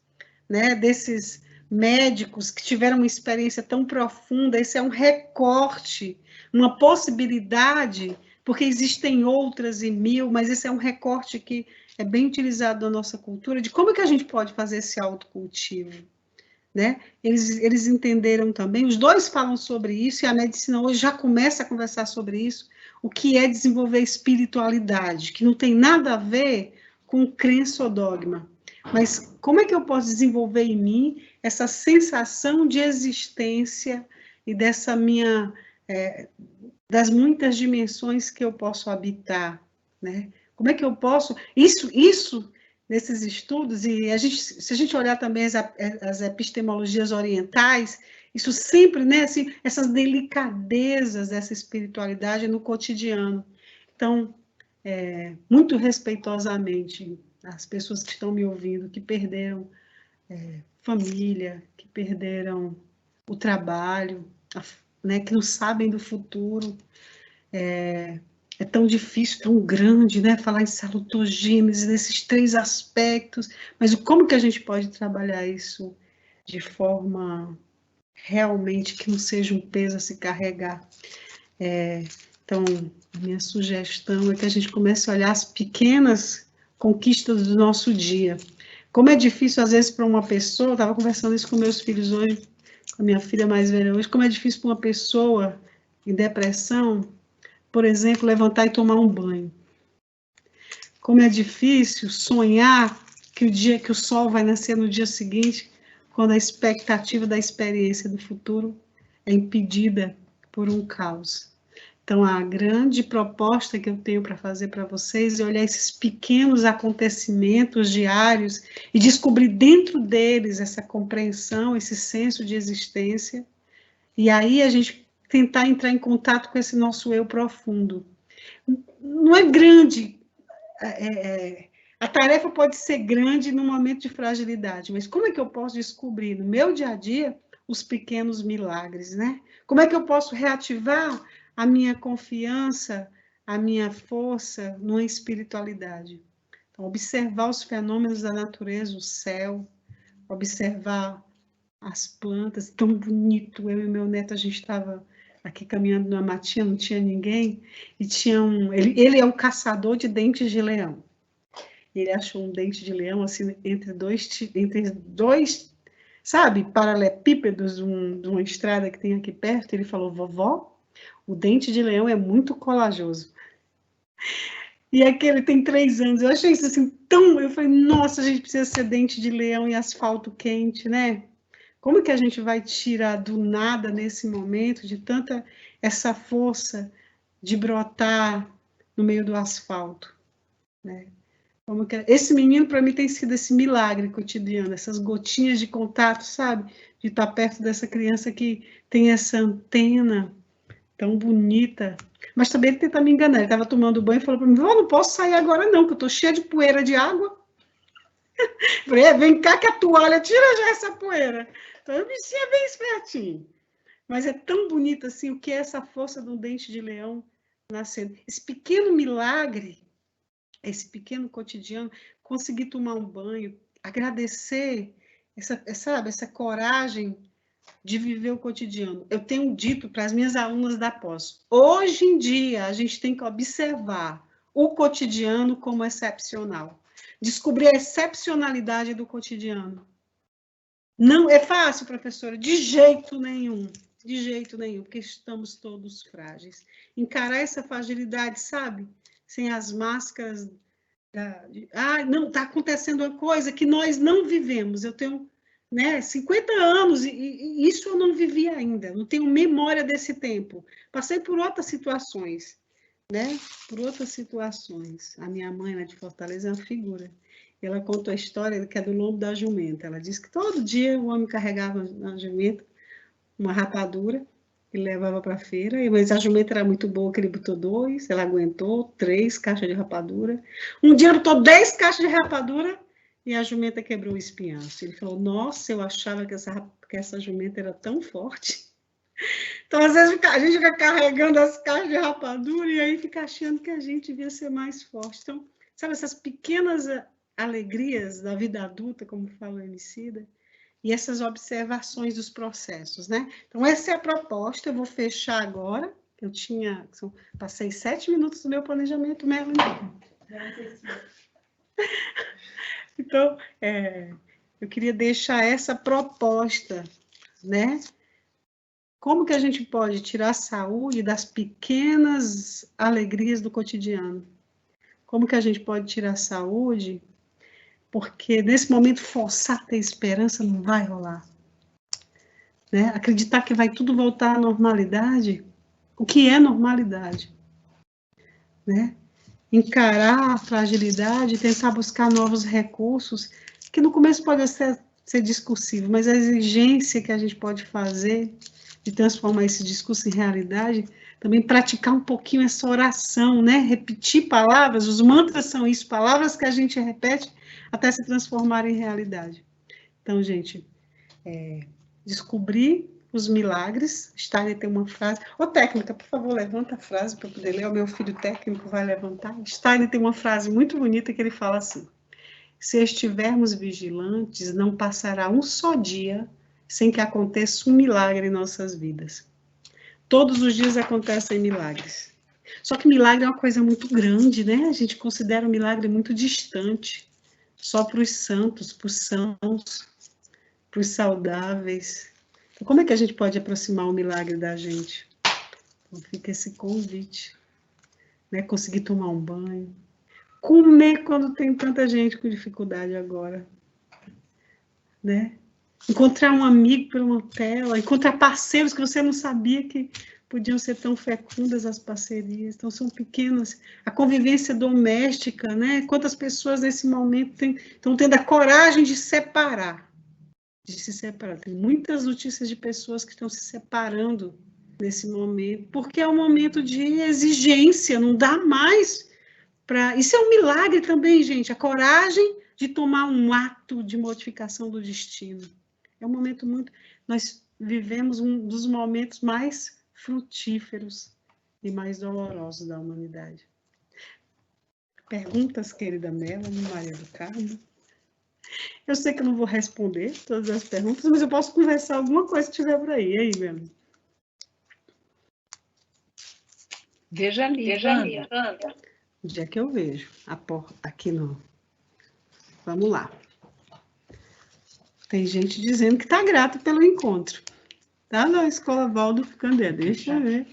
né? Desses médicos que tiveram uma experiência tão profunda, esse é um recorte, uma possibilidade, porque existem outras e mil, mas esse é um recorte que é bem utilizado na nossa cultura, de como é que a gente pode fazer esse autocultivo, né? Eles entenderam também, os dois falam sobre isso, e a medicina hoje já começa a conversar sobre isso, o que é desenvolver espiritualidade, que não tem nada a ver com crença ou dogma, mas como é que eu posso desenvolver em mim essa sensação de existência e dessa minha, das muitas dimensões que eu posso habitar, né? Como é que eu posso... Isso nesses estudos, e se a gente olhar também as epistemologias orientais, isso sempre, né, assim, essas delicadezas dessa espiritualidade no cotidiano. Então, muito respeitosamente, as pessoas que estão me ouvindo, que perderam família, que perderam o trabalho, né, que não sabem do futuro, é tão difícil, tão grande, né, falar em salutogênese, nesses 3 aspectos, mas como que a gente pode trabalhar isso de forma realmente que não seja um peso a se carregar? Então, a minha sugestão é que a gente comece a olhar as pequenas conquistas do nosso dia. Como é difícil, às vezes, para uma pessoa, eu estava conversando isso com meus filhos hoje, com a minha filha mais velha hoje, como é difícil para uma pessoa em depressão, por exemplo, levantar e tomar um banho. Como é difícil sonhar que o dia que o sol vai nascer no dia seguinte, quando a expectativa da experiência do futuro é impedida por um caos. Então, a grande proposta que eu tenho para fazer para vocês é olhar esses pequenos acontecimentos diários e descobrir dentro deles essa compreensão, esse senso de existência, e aí a gente tentar entrar em contato com esse nosso eu profundo. Não é grande, a tarefa pode ser grande num momento de fragilidade, mas como é que eu posso descobrir no meu dia a dia os pequenos milagres, né? Como é que eu posso reativar a minha confiança, a minha força numa espiritualidade? Então, observar os fenômenos da natureza, o céu, observar as plantas, tão bonito. Eu e meu neto, a gente estava aqui caminhando numa matinha, não tinha ninguém, e tinha ele é um caçador de dentes de leão. Ele achou um dente de leão, assim, entre dois, sabe, paralelepípedos de uma estrada que tem aqui perto. Ele falou: vovó, o dente de leão é muito corajoso. E aquele tem 3 anos. Eu achei isso assim tão... Eu falei, nossa, a gente precisa ser dente de leão e asfalto quente, né? Como que a gente vai tirar do nada nesse momento de tanta essa força de brotar no meio do asfalto, né? Como que... Esse menino, para mim, tem sido esse milagre cotidiano, essas gotinhas de contato, sabe? De estar perto dessa criança que tem essa antena tão bonita. Mas também ele tenta me enganar. Ele estava tomando banho e falou para mim: eu não posso sair agora não, porque eu estou cheia de poeira de água. Eu falei: vem cá que a toalha tira já essa poeira. Então, o bichinho é bem espertinho. Mas é tão bonito assim, o que é essa força de um dente de leão nascendo. Esse pequeno milagre, esse pequeno cotidiano, conseguir tomar um banho, agradecer, essa coragem de viver o cotidiano. Eu tenho dito para as minhas alunas da pós, hoje em dia a gente tem que observar o cotidiano como excepcional. Descobrir a excepcionalidade do cotidiano. Não é fácil, professora? De jeito nenhum, porque estamos todos frágeis. Encarar essa fragilidade, sabe? Sem as máscaras não, está acontecendo uma coisa que nós não vivemos. Eu tenho, né, 50 anos e isso eu não vivi ainda, não tenho memória desse tempo. Passei por outras situações, né? Por outras situações. A minha mãe, lá de Fortaleza, é uma figura. Ela conta a história que é do lombo da jumenta. Ela diz que todo dia o homem carregava na jumenta uma rapadura e levava para a feira, mas a jumenta era muito boa, que ele botou 2, ela aguentou 3 caixas de rapadura. Um dia botou 10 caixas de rapadura e a jumenta quebrou o espinhaço. Ele falou: nossa, eu achava que essa jumenta era tão forte. Então, às vezes, a gente fica carregando as caixas de rapadura e aí fica achando que a gente devia ser mais forte. Então, sabe, essas pequenas alegrias da vida adulta, como fala o Emicida, e essas observações dos processos, né? Então, essa é a proposta, eu vou fechar agora. Eu passei 7 minutos do meu planejamento, Melanie. Então, eu queria deixar essa proposta, né? Como que a gente pode tirar a saúde das pequenas alegrias do cotidiano? Como que a gente pode tirar a saúde? Porque nesse momento forçar a ter esperança não vai rolar. Né? Acreditar que vai tudo voltar à normalidade. O que é normalidade? Né? Encarar a fragilidade, tentar buscar novos recursos, que no começo pode ser discursivo, mas a exigência que a gente pode fazer de transformar esse discurso em realidade, também praticar um pouquinho essa oração, né? Repetir palavras, os mantras são isso, palavras que a gente repete até se transformar em realidade. Então, gente, descobrir os milagres. Steiner tem uma frase. Ô, técnica, por favor, levanta a frase para eu poder ler. O meu filho técnico vai levantar. Steiner tem uma frase muito bonita que ele fala assim: se estivermos vigilantes, não passará um só dia sem que aconteça um milagre em nossas vidas. Todos os dias acontecem milagres. Só que milagre é uma coisa muito grande, né? A gente considera o milagre muito distante. Só para os santos, para os sãos, para os saudáveis. Então, como é que a gente pode aproximar o milagre da gente? Então, fica esse convite. Né? Conseguir tomar um banho. Comer quando tem tanta gente com dificuldade agora. Né? Encontrar um amigo por uma tela. Encontrar parceiros que você não sabia que podiam ser tão fecundas as parcerias. Então, são pequenas. A convivência doméstica, né? Quantas pessoas nesse momento estão tendo a coragem de separar. De se separar. Tem muitas notícias de pessoas que estão se separando nesse momento, porque é um momento de exigência, não dá mais para... Isso é um milagre também, gente, a coragem de tomar um ato de modificação do destino. É um momento muito... Nós vivemos um dos momentos mais frutíferos e mais dolorosos da humanidade. Perguntas, querida Melanie, Maria do Carmo? Eu sei que eu não vou responder todas as perguntas, mas eu posso conversar alguma coisa que tiver por aí. E aí, Melanie? Veja ali, Wanda. Onde é que eu vejo? A porta aqui no... Vamos lá. Tem gente dizendo que está grata pelo encontro. Tá na Escola Valdo Candé. Deixa eu ver.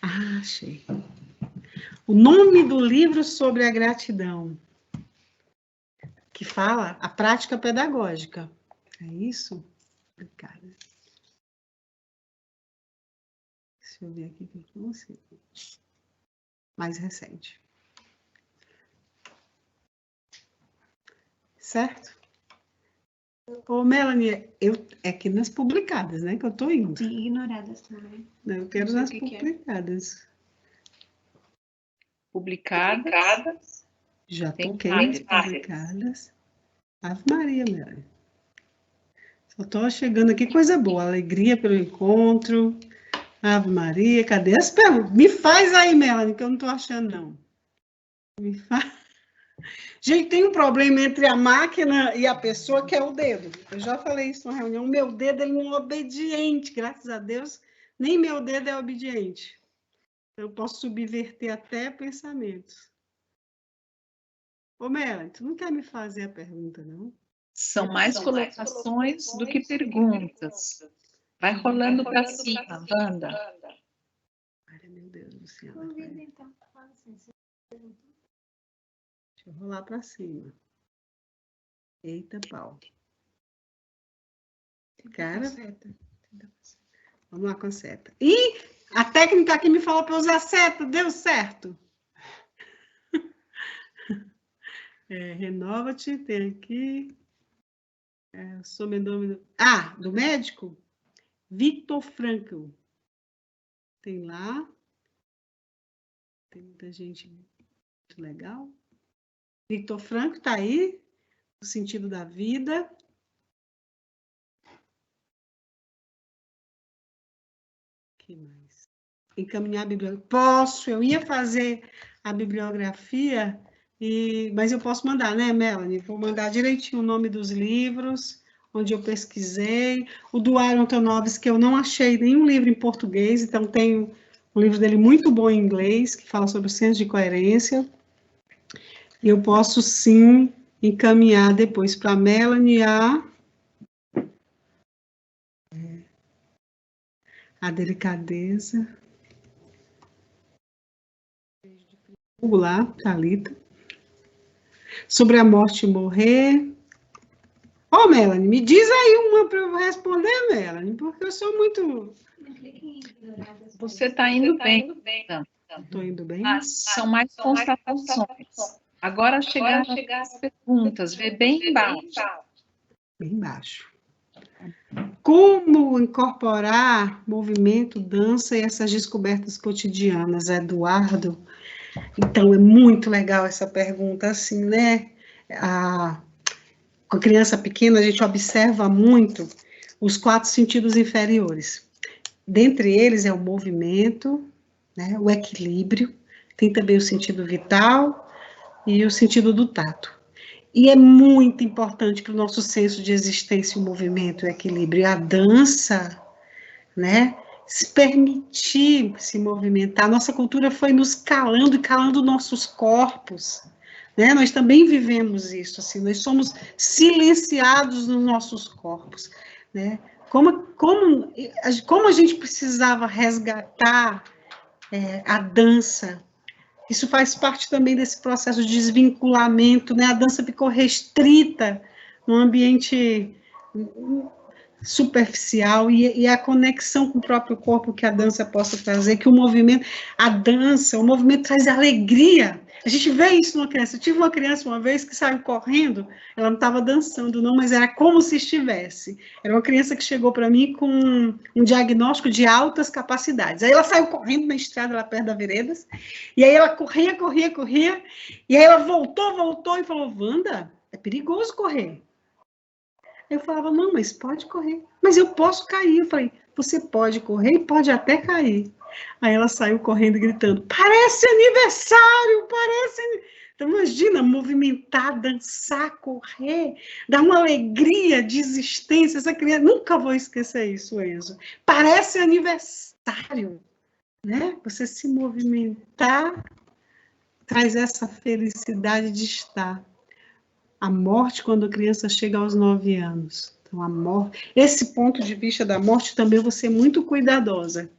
Ah, achei. O nome do livro sobre a gratidão. Que fala a prática pedagógica. É isso? Obrigada. Deixa eu ver aqui que eu consigo. Mais recente. Certo? Ô, Melanie, é aqui nas publicadas, né, que eu estou indo. Sim, ignoradas também. Não, eu quero nas publicadas. Publicadas. Já toquei nas publicadas. Ave Maria, Melanie. Só estou chegando aqui, coisa boa. Alegria pelo encontro. Ave Maria, cadê as perguntas? Me faz aí, Melanie, que eu não estou achando, não. Me faz. Gente, tem um problema entre a máquina e a pessoa, que é o dedo. Eu já falei isso na reunião. O meu dedo ele não é obediente, graças a Deus. Nem meu dedo é obediente. Eu posso subverter até pensamentos. Ô, Melanie, tu não quer me fazer a pergunta, não? São mais colocações do que perguntas. Vai rolando para cima, Wanda. Ai, meu Deus do céu. Deixa eu rolar para cima. Eita, pau. Cara, vamos lá com a seta. E a técnica aqui me falou para usar seta, deu certo. Renova-te, tem aqui. Sobrenome do médico? Viktor Frankl. Tem lá. Tem muita gente muito legal. Viktor Frankl está aí. O sentido da vida. Que mais? Encaminhar a bibliografia. Posso, eu ia fazer a bibliografia, Mas eu posso mandar, né, Melanie? Vou mandar direitinho o nome dos livros, onde eu pesquisei. O do Aaron Tonovsky, que eu não achei nenhum livro em português, então tem um livro dele muito bom em inglês, que fala sobre o senso de coerência. E eu posso, sim, encaminhar depois para a Melanie a delicadeza. Vamos lá, Thalita. Sobre a morte e morrer. Ó, Melanie, me diz aí uma para eu responder, Melanie, porque eu sou muito... Você está indo bem. Estou indo bem? São mais constatações. Agora chegaram as perguntas, vê bem embaixo. Bem embaixo. Como incorporar movimento, dança e essas descobertas cotidianas, Eduardo? Então, é muito legal essa pergunta, assim, né? Com a criança pequena, a gente observa muito os 4 sentidos inferiores. Dentre eles é o movimento, né, o equilíbrio, tem também o sentido vital e o sentido do tato. E é muito importante para o nosso senso de existência o movimento e o equilíbrio. E a dança, né, se permitir se movimentar. Nossa cultura foi nos calando e calando nossos corpos, né? Nós também vivemos isso, assim, nós somos silenciados nos nossos corpos, né? Como a gente precisava resgatar a dança. Isso faz parte também desse processo de desvinculamento, né? A dança ficou restrita num ambiente superficial e a conexão com o próprio corpo que a dança possa trazer, que o movimento traz alegria. A gente vê isso numa criança. Eu tive uma criança uma vez que saiu correndo, ela não estava dançando não, mas era como se estivesse. Era uma criança que chegou para mim com um diagnóstico de altas capacidades. Aí ela saiu correndo na estrada lá perto da Veredas, e aí ela corria, e aí ela voltou e falou, Wanda, é perigoso correr. Eu falava, não, mas pode correr. Mas eu posso cair. Eu falei, você pode correr e pode até cair. Aí ela saiu correndo e gritando, parece aniversário, parece... Então, imagina, movimentar, dançar, correr, dar uma alegria de existência. Essa criança, nunca vou esquecer isso, Enzo. Parece aniversário, né? Você se movimentar traz essa felicidade de estar. A morte quando a criança chega aos 9 anos. Então, a morte, esse ponto de vista da morte também eu vou ser muito cuidadosa,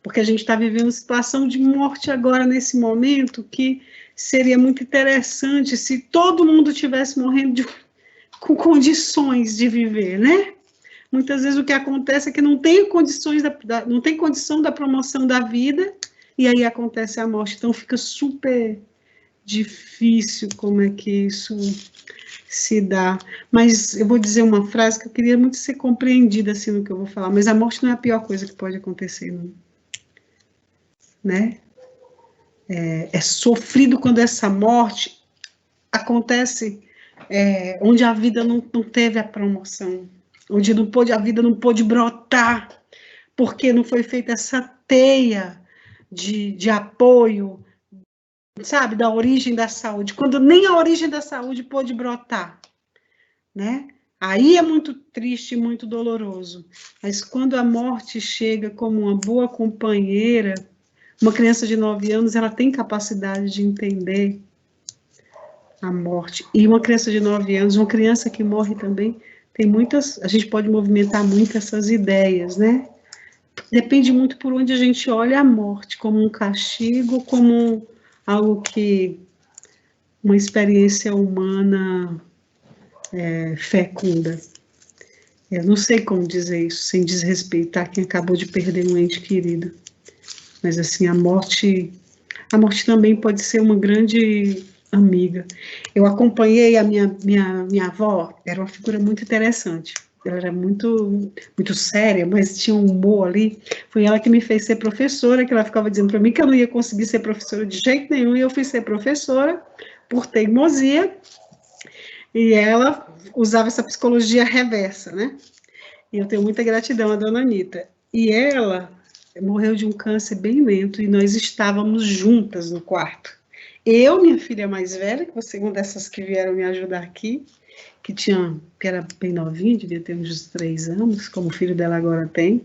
porque a gente está vivendo uma situação de morte agora, nesse momento, que seria muito interessante se todo mundo estivesse morrendo com condições de viver, né? Muitas vezes o que acontece é que não tem não tem condição da promoção da vida, e aí acontece a morte. Então, fica super difícil como é que isso se dá. Mas eu vou dizer uma frase que eu queria muito ser compreendida assim no que eu vou falar, mas a morte não é a pior coisa que pode acontecer, não. Né? É sofrido quando essa morte acontece onde a vida não teve a promoção, onde a vida não pôde brotar, porque não foi feita essa teia de apoio, sabe, da origem da saúde, quando nem a origem da saúde pôde brotar, né? Aí é muito triste, muito doloroso, mas quando a morte chega como uma boa companheira, uma criança de 9 anos, ela tem capacidade de entender a morte, e uma criança de 9 anos, uma criança que morre também, tem muitas, a gente pode movimentar muito essas ideias, né? Depende muito por onde a gente olha a morte, como um castigo, como algo que uma experiência humana fecunda. Eu não sei como dizer isso, sem desrespeitar quem acabou de perder um ente querido. Mas, assim, a morte também pode ser uma grande amiga. Eu acompanhei a minha avó, era uma figura muito interessante. Ela era muito, muito séria, mas tinha um humor ali. Foi ela que me fez ser professora, que ela ficava dizendo para mim que eu não ia conseguir ser professora de jeito nenhum, e eu fui ser professora por teimosia, e ela usava essa psicologia reversa, né? E eu tenho muita gratidão à dona Anitta. E ela morreu de um câncer bem lento, e nós estávamos juntas no quarto. Eu, minha filha mais velha, que foi uma dessas que vieram me ajudar aqui, que era bem novinha, devia ter uns 3 anos, como o filho dela agora tem.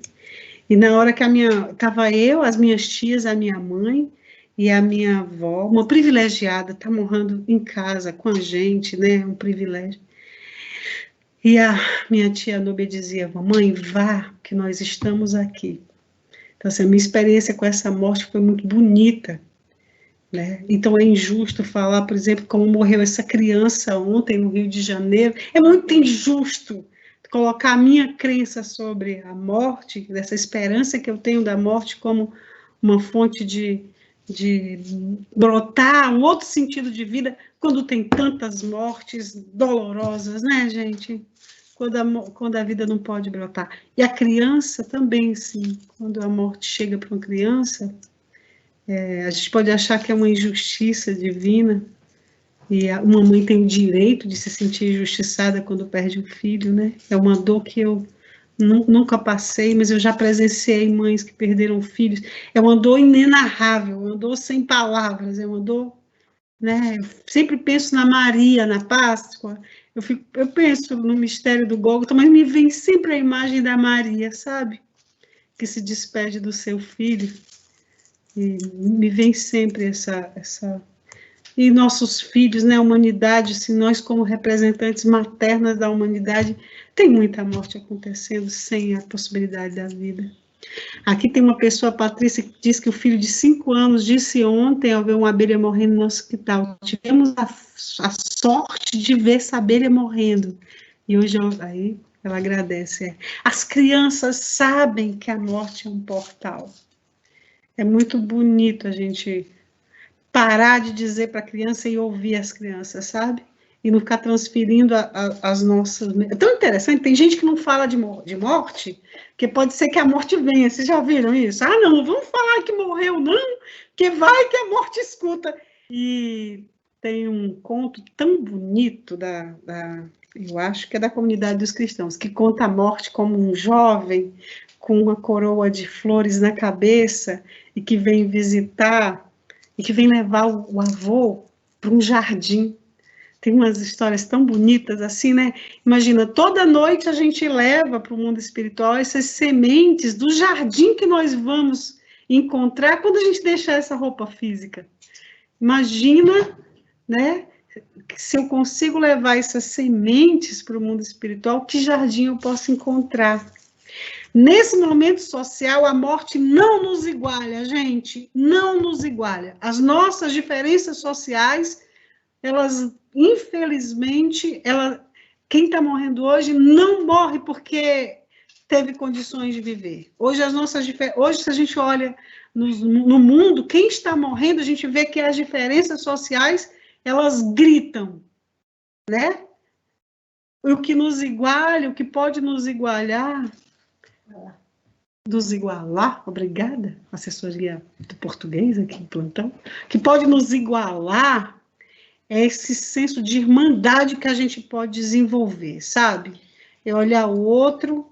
E na hora que estava eu, as minhas tias, a minha mãe e a minha avó, uma privilegiada, tá morando em casa com a gente, né? Um privilégio. E a minha tia Núbia dizia: mamãe, vá, que nós estamos aqui. Então, assim, a minha experiência com essa morte foi muito bonita, né? Então, é injusto falar, por exemplo, como morreu essa criança ontem no Rio de Janeiro. É muito injusto colocar a minha crença sobre a morte, dessa esperança que eu tenho da morte como uma fonte de brotar um outro sentido de vida, quando tem tantas mortes dolorosas, né, gente? Quando a vida não pode brotar. E a criança também, sim. Quando a morte chega para uma criança, a gente pode achar que é uma injustiça divina, e uma mãe tem o direito de se sentir injustiçada quando perde um filho, né? É uma dor que eu nunca passei, mas eu já presenciei mães que perderam filhos. É uma dor inenarrável, uma dor sem palavras, é uma dor, né? Eu sempre penso na Maria, na Páscoa, eu penso no mistério do Gólgota, mas me vem sempre a imagem da Maria, sabe? Que se despede do seu filho, e me vem sempre essa e nossos filhos, né, a humanidade, se nós como representantes maternas da humanidade, tem muita morte acontecendo sem a possibilidade da vida. Aqui tem uma pessoa, a Patrícia, que diz que o filho de 5 anos disse ontem, ao ver uma abelha morrendo no hospital, tivemos a sorte de ver essa abelha morrendo. E hoje, aí, ela agradece. As crianças sabem que a morte é um portal. É muito bonito a gente parar de dizer para a criança e ouvir as crianças, sabe? E não ficar transferindo as nossas... É tão interessante, tem gente que não fala de morte, que pode ser que a morte venha. Vocês já viram isso? Ah, não, vamos falar que morreu, não, que vai que a morte escuta. E tem um conto tão bonito eu acho que é da comunidade dos cristãos, que conta a morte como um jovem com uma coroa de flores na cabeça e que vem visitar e que vem levar o avô para um jardim. Tem umas histórias tão bonitas assim, né? Imagina, toda noite a gente leva para o mundo espiritual essas sementes do jardim que nós vamos encontrar quando a gente deixar essa roupa física. Imagina, né? Se eu consigo levar essas sementes para o mundo espiritual, que jardim eu posso encontrar? Nesse momento social, a morte não nos iguala, gente, não nos iguala. As nossas diferenças sociais, elas, infelizmente, quem está morrendo hoje não morre porque teve condições de viver. Hoje, se a gente olha no mundo, quem está morrendo, a gente vê que as diferenças sociais, elas gritam, né? O que nos iguala, o que pode nos igualar, obrigada, assessoria do português aqui no plantão, que pode nos igualar é esse senso de irmandade que a gente pode desenvolver, sabe? É olhar o outro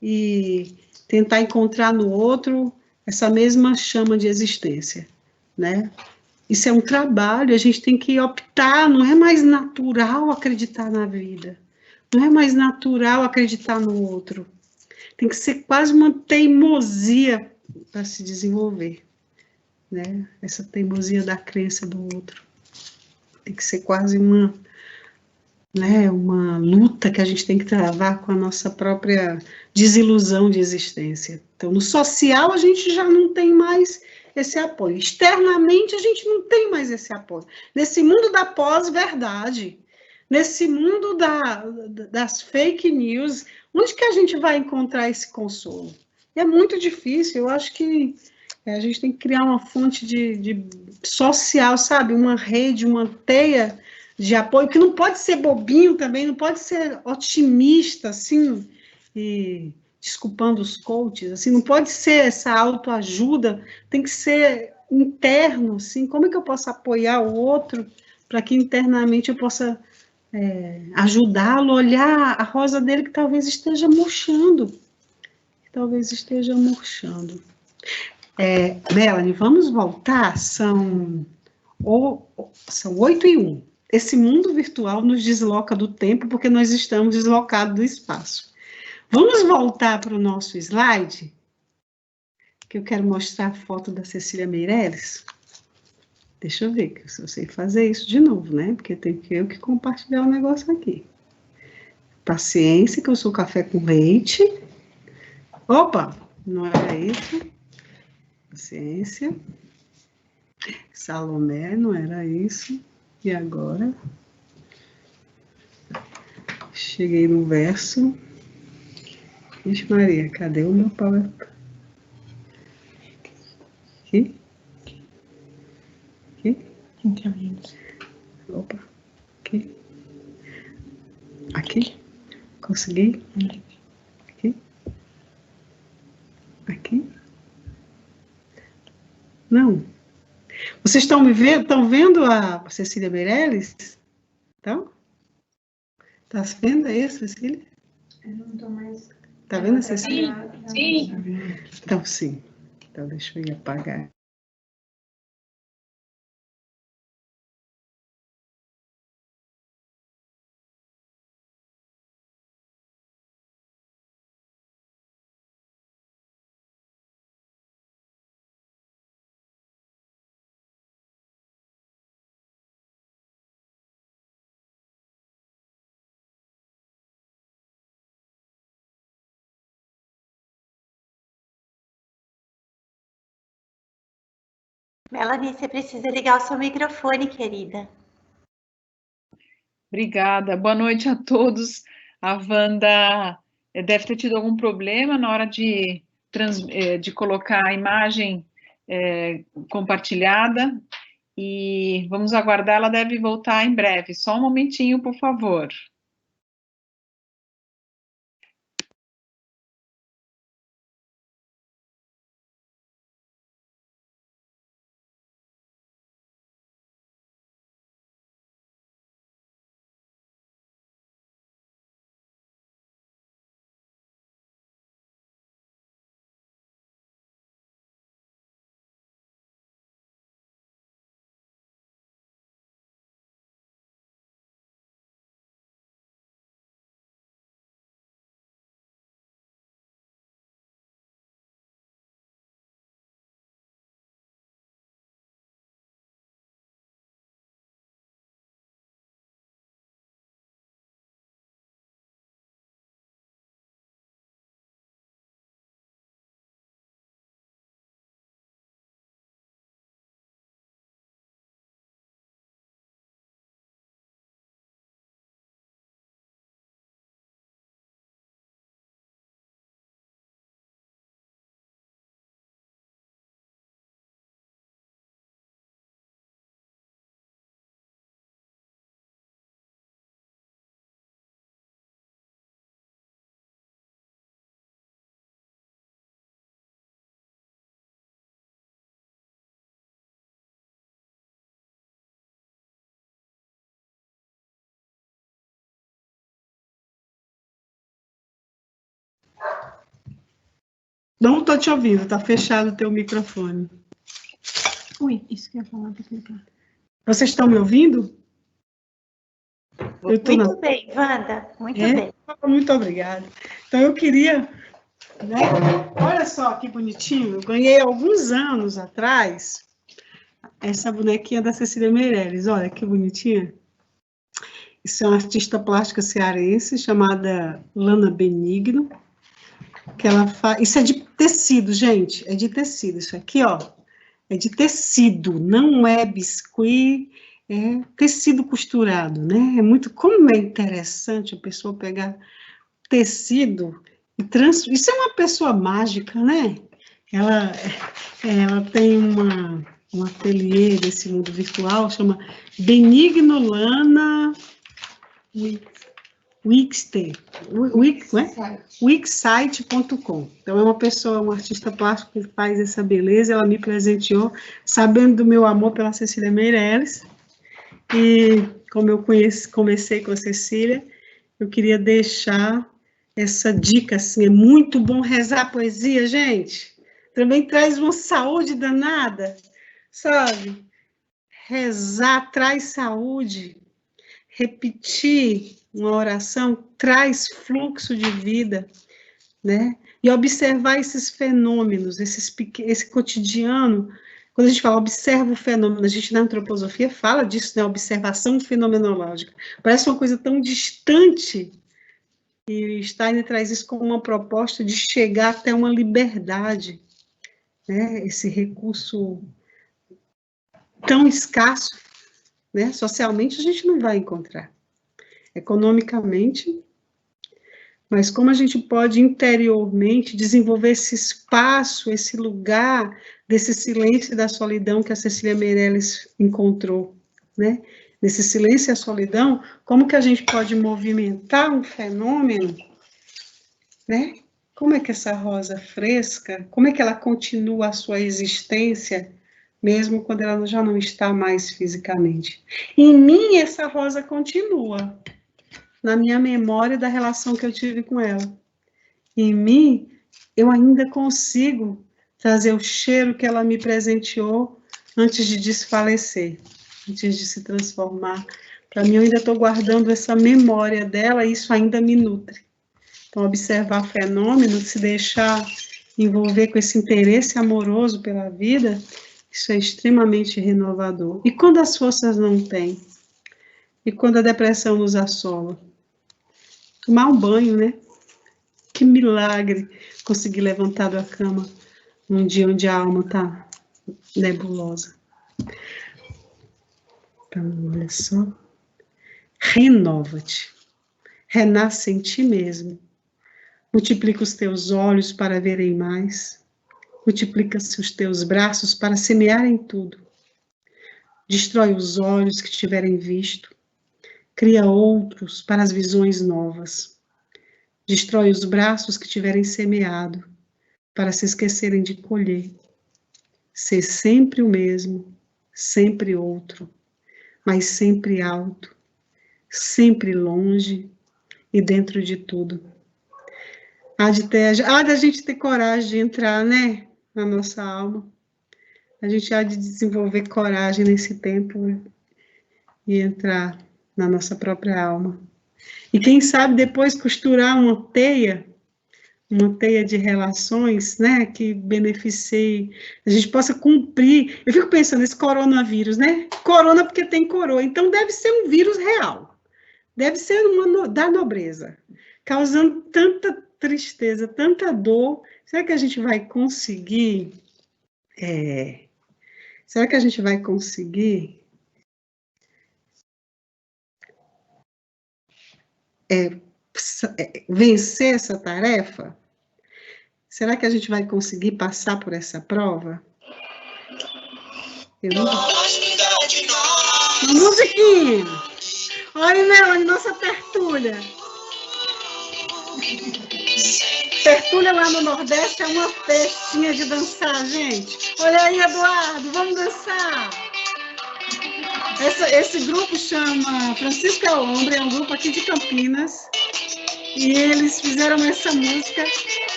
e tentar encontrar no outro essa mesma chama de existência, né? Isso é um trabalho, a gente tem que optar, não é mais natural acreditar na vida, não é mais natural acreditar no outro. Tem que ser quase uma teimosia para se desenvolver, né? Essa teimosia da crença do outro. Tem que ser quase uma luta que a gente tem que travar com a nossa própria desilusão de existência. Então, no social, a gente já não tem mais esse apoio. Externamente, a gente não tem mais esse apoio. Nesse mundo da pós-verdade, nesse mundo das fake news, onde que a gente vai encontrar esse consolo? É muito difícil, eu acho que a gente tem que criar uma fonte de social, sabe? Uma rede, uma teia de apoio, que não pode ser bobinho também, não pode ser otimista, assim, e desculpando os coaches, assim, não pode ser essa autoajuda, tem que ser interno, assim, como é que eu posso apoiar o outro para que internamente eu possa ajudá-lo a olhar a rosa dele que talvez esteja murchando. Melanie, vamos voltar? São São 8:01. Esse mundo virtual nos desloca do tempo porque nós estamos deslocados do espaço. Vamos voltar para o nosso slide, que eu quero mostrar a foto da Cecília Meirelles. Deixa eu ver se eu sei fazer isso de novo, né? Porque tem que eu que compartilhar o negócio aqui. Paciência, que eu sou café com leite. Opa, não era isso. Paciência. Salomé, não era isso. E agora? Cheguei no verso. Vixe Maria, cadê o meu PowerPoint? Aqui? Aqui? Opa, aqui. Aqui? Consegui? Aqui? Aqui? Não. Vocês estão me vendo? Estão vendo a Cecília Meirelles? Então? Tá vendo aí, Cecília? Eu não estou mais... Tá vendo a Cecília? Sim. Então, sim. Então, deixa eu ir apagar. Melanie, você precisa ligar o seu microfone, querida. Obrigada. Boa noite a todos. A Wanda deve ter tido algum problema na hora de colocar a imagem compartilhada. E vamos aguardar, ela deve voltar em breve. Só um momentinho, por favor. Não estou te ouvindo, está fechado o teu microfone. Ui, isso que eu ia falar para clicar. Vocês estão me ouvindo? Muito bem, Wanda, muito bem. Muito obrigada. Então, eu queria... né? Olha só que bonitinho, eu ganhei alguns anos atrás essa bonequinha da Cecília Meirelles, olha que bonitinha. Isso é uma artista plástica cearense chamada Lana Benigno, que ela faz... Isso é de tecido, gente, é de tecido, isso aqui, ó, é de tecido, não é biscuit, é tecido costurado, né? É muito, como é interessante a pessoa pegar tecido e isso é uma pessoa mágica, né? Ela tem um ateliê desse mundo virtual, chama Benigno Lana Wixsite.com. Então, é uma pessoa, um artista plástico que faz essa beleza, ela me presenteou, sabendo do meu amor pela Cecília Meirelles, e como eu comecei com a Cecília, eu queria deixar essa dica, assim, é muito bom rezar poesia, gente, também traz uma saúde danada, sabe? rezar traz saúde, repetir uma oração traz fluxo de vida, né? E observar esses fenômenos, esse cotidiano. Quando a gente fala observa o fenômeno, a gente na antroposofia fala disso, né? Observação fenomenológica. Parece uma coisa tão distante, e Steiner traz isso como uma proposta de chegar até uma liberdade, né? Esse recurso tão escasso, né? Socialmente a gente não vai encontrar, economicamente, mas como a gente pode interiormente desenvolver esse espaço, esse lugar desse silêncio e da solidão que a Cecília Meirelles encontrou, né? Nesse silêncio e a solidão, como que a gente pode movimentar um fenômeno, né? Como é que essa rosa fresca, como é que ela continua a sua existência, mesmo quando ela já não está mais fisicamente? Em mim, essa rosa continua, na minha memória da relação que eu tive com ela. Em mim, eu ainda consigo trazer o cheiro que ela me presenteou antes de desfalecer, antes de se transformar. Para mim, eu ainda estou guardando essa memória dela e isso ainda me nutre. Então, observar fenômenos, se deixar envolver com esse interesse amoroso pela vida, isso é extremamente renovador. E quando as forças não têm? E quando a depressão nos assola? Tomar um banho, né? Que milagre conseguir levantar da cama num dia onde a alma está nebulosa. Então, olha só. Renova-te. Renasce em ti mesmo. Multiplica os teus olhos para verem mais. Multiplica-se os teus braços para semearem tudo. Destrói os olhos que tiverem visto. Cria outros para as visões novas. Destrói os braços que tiverem semeado, para se esquecerem de colher. Ser sempre o mesmo, sempre outro, mas sempre alto, sempre longe e dentro de tudo. Há de a gente ter coragem de entrar, né, na nossa alma. A gente há de desenvolver coragem nesse tempo e entrar na nossa própria alma. E quem sabe depois costurar uma teia de relações, né, que beneficie, a gente possa cumprir. Eu fico pensando nesse coronavírus, né? Corona porque tem coroa, então deve ser um vírus real. Deve ser da nobreza, causando tanta tristeza, tanta dor. Será que a gente vai conseguir? Será que a gente vai conseguir vencer essa tarefa? Será que a gente vai conseguir passar por essa prova? Uma musiquinha! Olha, Melanie, nossa tertúlia. Tertúlia lá no Nordeste é uma festinha de dançar, gente. Olha aí, Eduardo, vamos dançar. Esse grupo chama Francisco Alombre, é um grupo aqui de Campinas. E eles fizeram essa música,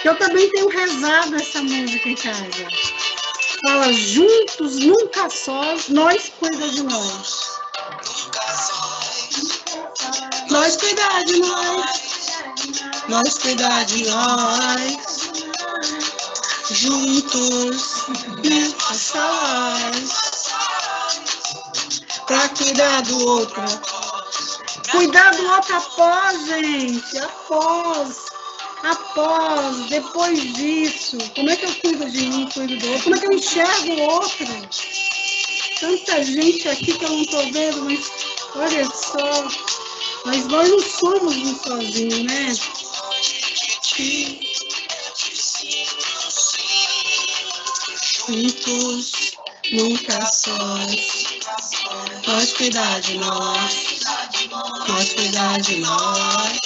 que eu também tenho rezado essa música em casa. Fala, juntos, nunca sós, nós cuida de nós. Nós cuidar de nós. Nós cuidar de nós. Juntos, nunca sós. Pra cuidar do outro. Cuidar do outro após, gente, após, depois disso. Como é que eu cuido de mim, cuido do outro? Como é que eu enxergo o outro? Tanta gente aqui que eu não estou vendo, mas olha só, mas nós não somos um sozinho, né? Juntos, nunca sós, nós cuidar de nós. Nós cuidar de nós.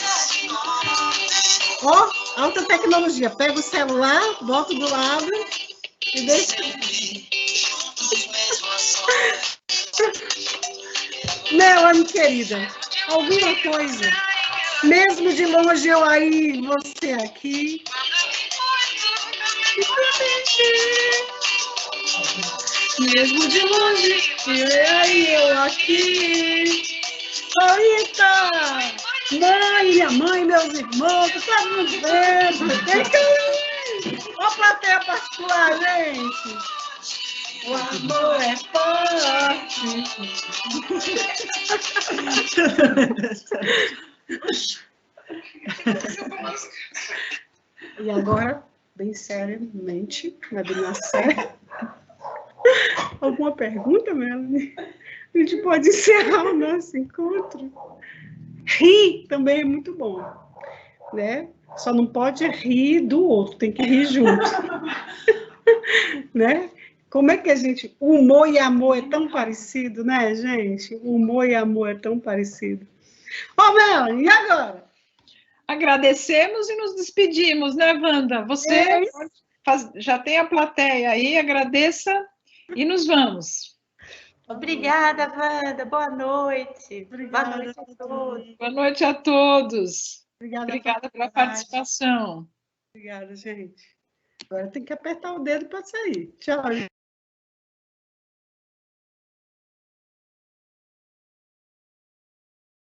Ó, alta tecnologia. Pega o celular, bota do lado e deixa. Melanie, querida, alguma coisa? Mesmo de longe, eu aí, você aqui. mesmo de longe, e aí eu aqui. Rita, mãe, minha mãe, meus irmãos, tá nos vendo? Olha a plateia particular, gente. O amor é forte. E agora, bem seriamente, na minha série. Alguma pergunta, Melanie? A gente pode encerrar o nosso encontro. Rir também é muito bom, né? Só não pode rir do outro, tem que rir junto. Né? Como é que a gente... Humor e amor é tão parecido, né, gente? Humor e amor é tão parecido. Ô, Melanie, e agora? Agradecemos e nos despedimos, né, Wanda? Você já tem a plateia aí, agradeça e nos vamos. Obrigada, Wanda. Boa noite. Obrigada, Boa noite a todos. Boa noite a todos. Obrigada pela participação. Obrigada, gente. Agora tem que apertar o dedo para sair. Tchau, gente.